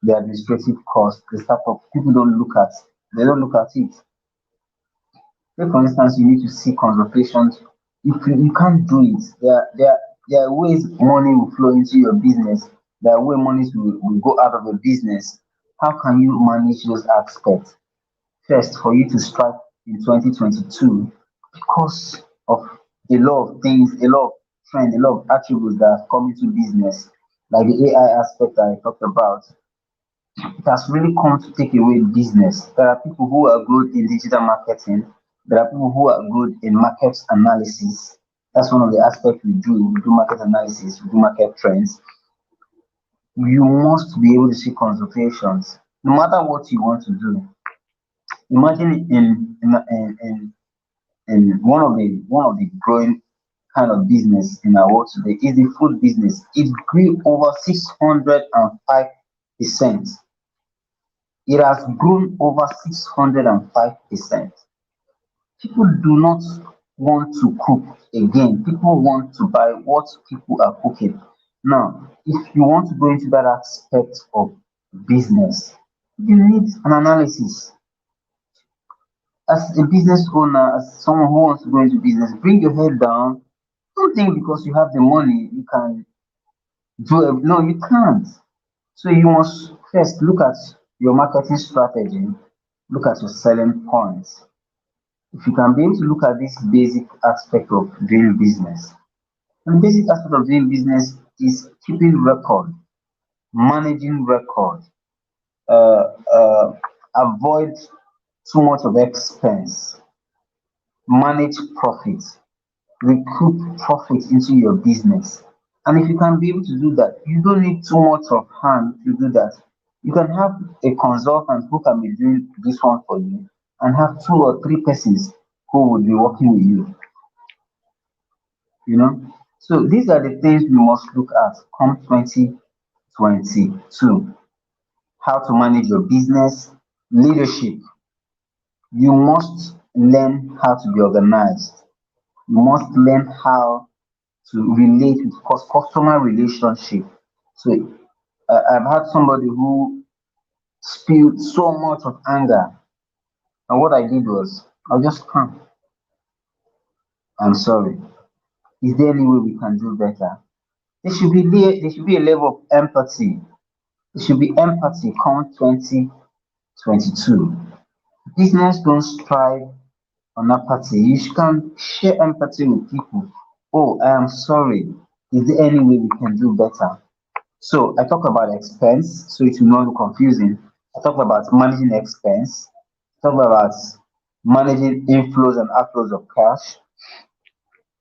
the administrative cost, the stuff of people they don't look at it. Say for instance, you need to seek consultations. You can't do it. There are ways money will flow into your business. There are ways money will go out of your business. How can you manage those aspects? First, for you to strike in 2022, because of a lot of things, a lot of trends, a lot of attributes that have come into business, like the AI aspect that I talked about, it has really come to take away business. There are people who are good in digital marketing. There are people who are good in market analysis. That's one of the aspects we do. We do market analysis, we do market trends. You must be able to see consultations, no matter what you want to do. Imagine in one of the growing kind of business in our world today is the food business. It grew over 605%. It has grown over 605%. People do not want to cook again. People want to buy what people are cooking. Now, if you want to go into that aspect of business, you need an analysis. As a business owner, as someone who wants to go into business, bring your head down. Don't think because you have the money you can do it. No, you can't. So you must first look at your marketing strategy, look at your selling points. If you can be able to look at this basic aspect of doing business, and the basic aspect of doing business is keeping record, managing record, uh, uh, avoid too much of expense, manage profit, recruit profit into your business. And if you can be able to do that, you don't need too much of hand to do that. You can have a consultant who can be doing this one for you and have 2 or 3 persons who will be working with you. You know? So these are the things we must look at come 2022. How to manage your business, leadership. You must learn how to be organized. You must learn how to relate with customer relationship. So I've had somebody who spilled so much of anger, and what I did was I just calm. I'm sorry. is there any way we can do better? There should be a level of empathy. There should be empathy come 2022. Business don't strive on apathy. You can share empathy with people. Oh, I am sorry. Is there any way we can do better? So I talk about expense, so it will not be confusing. I talk about managing expense. I talk about managing inflows and outflows of cash.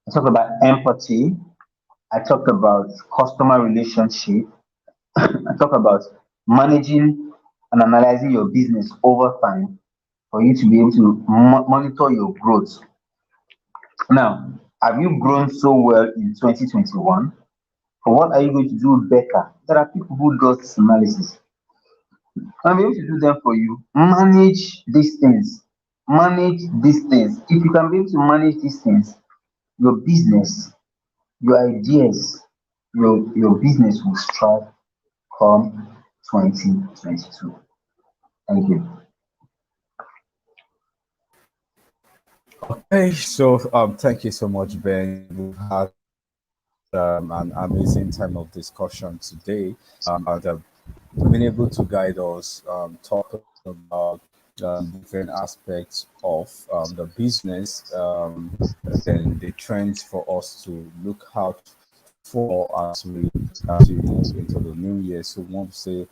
I talk about empathy. I talk about customer relationship. I talk about managing and analyzing your business over time for you to be able to monitor your growth. Now, have you grown so well in 2021? For what are you going to do better? There are people who do this analysis. I'm able to do them for you. Manage these things. Manage these things. If you can be able to manage these things, your business, your ideas, your business will strive come 2022. Thank you. Okay, so thank you so much, Ben. We had an amazing time of discussion today. And been able to guide us, talk about different aspects of the business, then the trends for us to look out for as we move into the new year. So, we want to say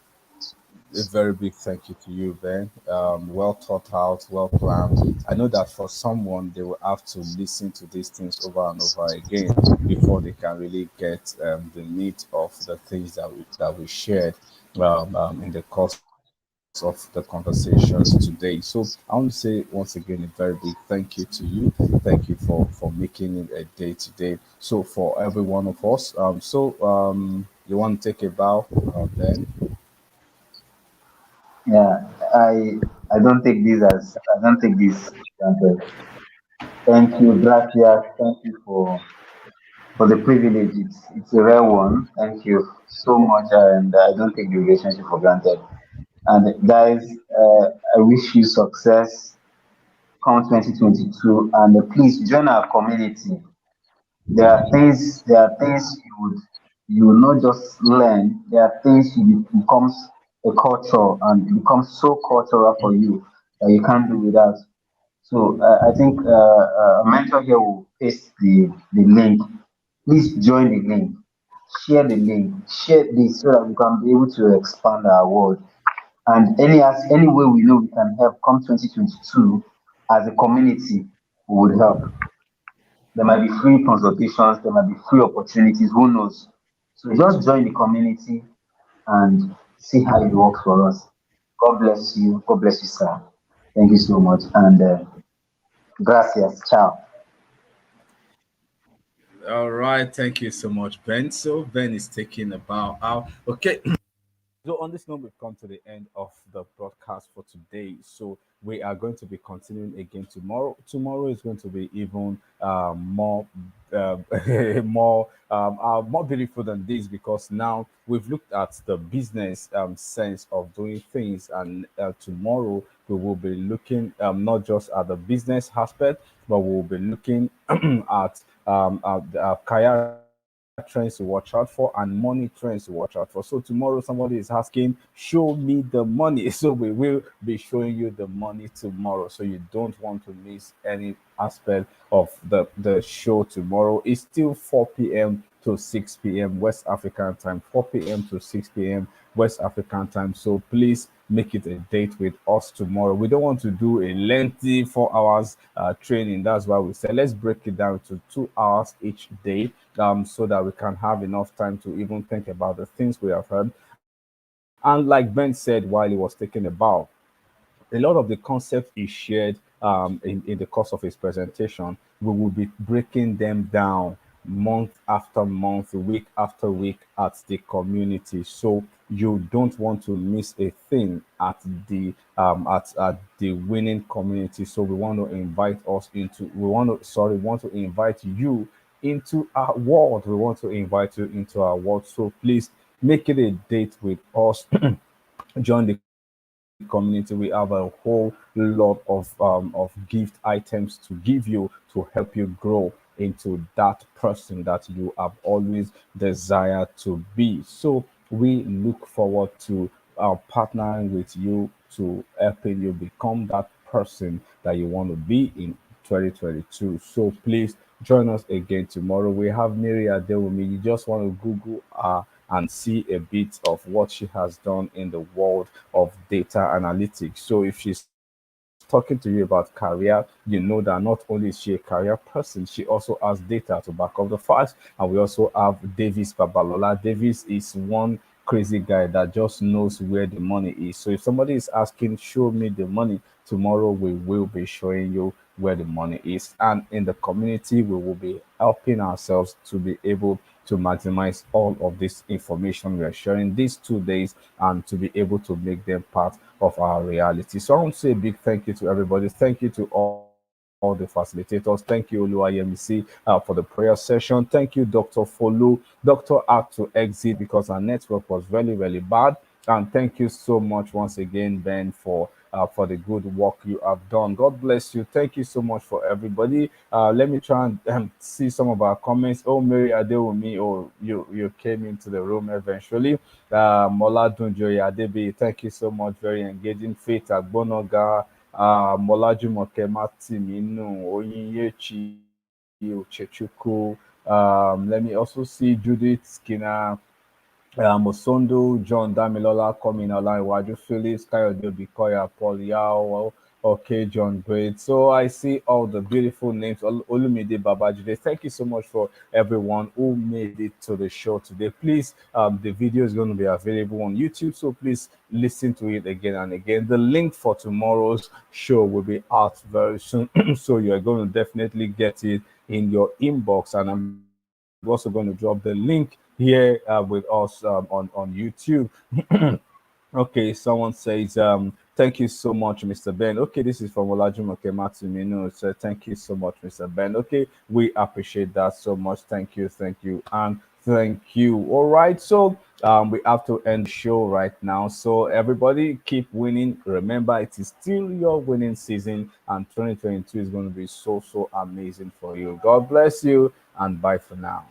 a very big thank you to you, Ben. Well thought out, well planned. I know that for someone, they will have to listen to these things over and over again before they can really get the meat of the things that we shared in the course of the conversations today. So I want to say once again a very big thank you to you. Thank you for making it a day today. So for every one of us, you want to take a bow, Ben? Yeah, I don't take this as I don't take this for granted. Thank you, gracias. Thank you for the privilege. It's a rare one. Thank you so much, and I don't take the relationship for granted. And guys, I wish you success come 2022, and please join our community. There are things you will not just learn. There are things you becomes a culture and it becomes so cultural for you that you can't do without. So I think a mentor here will paste the link. Please join the link, share the link, share this so that we can be able to expand our world. And any way we know we can help come 2022 as a community, we would help. There might be free consultations, there might be free opportunities, who knows? So just join the community and see how it works for us. God bless you. God bless you, sir. Thank you so much. And gracias. Ciao. All right, thank you so much, Ben. So Ben is taking a bow out. Okay. So on this note, we've come to the end of the broadcast for today. So we are going to be continuing again tomorrow. Tomorrow is going to be even more uh, more beautiful than this, because now we've looked at the business sense of doing things, and tomorrow we will be looking not just at the business aspect, but we'll be looking at the career trends to watch out for and money trends to watch out for. So tomorrow somebody is asking, show me the money. So we will be showing you the money tomorrow. So you don't want to miss any aspect of the show tomorrow. It's still 4 p.m. to 6 p.m. West African time, 4 p.m. to 6 p.m. West African time. So please make it a date with us tomorrow. We don't want to do a lengthy 4 hours training. That's why we said let's break it down to 2 hours each day, so that we can have enough time to even think about the things we have heard. And like Ben said while he was taking a bow, a lot of the concepts he shared in the course of his presentation, we will be breaking them down month after month, week after week at the community. So you don't want to miss a thing at at the winning community. So we want to invite us into we want to invite you into our world. We want to invite you into our world. So please make it a date with us. Join the community. We have a whole lot of gift items to give you to help you grow into that person that you have always desired to be. So we look forward to partnering with you to helping you become that person that you want to be in 2022. So please join us again tomorrow. We have Mary Adewumi. You just want to Google her and see a bit of what she has done in the world of data analytics. So if she's talking to you about career, you know that not only is she a career person, she also has data to back up the facts. And we also have Davis Babalola. Davis is one crazy guy that just knows where the money is. So if somebody is asking, show me the money, tomorrow we will be showing you where the money is. And in the community, we will be helping ourselves to be able to maximize all of this information we are sharing these 2 days and to be able to make them part of our reality. So I want to say a big thank you to everybody. Thank you to all the facilitators. Thank you, Oluwayemisi, for the prayer session. Thank you, Dr. Folu. Doctor had to exit because our network was really, really bad. And thank you so much once again, Ben, for the good work you have done. God bless you. Thank you so much for everybody. Let me try and see some of our comments. Oh, Mary Adewumi, oh, you came into the room eventually. Mola Dunjoy Adebi, thank you so much. Very engaging. Faith Agbonoga, Mola Jumoke Matiminu, Oyinyechi Uchechuku. Let me also see Judith Skinner. Mosondo, John Damilola, Kominala, Iwaju Felix, Kayode Bikoya, Paul Yao, okay, John Great. So I see all the beautiful names. Olumide Babajide. Thank you so much for everyone who made it to the show today. Please, the video is going to be available on YouTube, so please listen to it again and again. The link for tomorrow's show will be out very soon, so you're going to definitely get it in your inbox, and I'm also going to drop the link here with us on YouTube. Okay, someone says, thank you so much, Mr. Ben. Okay, this is from Olajumoke Matsumino. So thank you so much, Mr. Ben. Okay, we appreciate that so much. Thank you, and thank you. All right, so we have to end the show right now. So everybody keep winning. Remember, it is still your winning season, and 2022 is going to be so amazing for you. God bless you, and bye for now.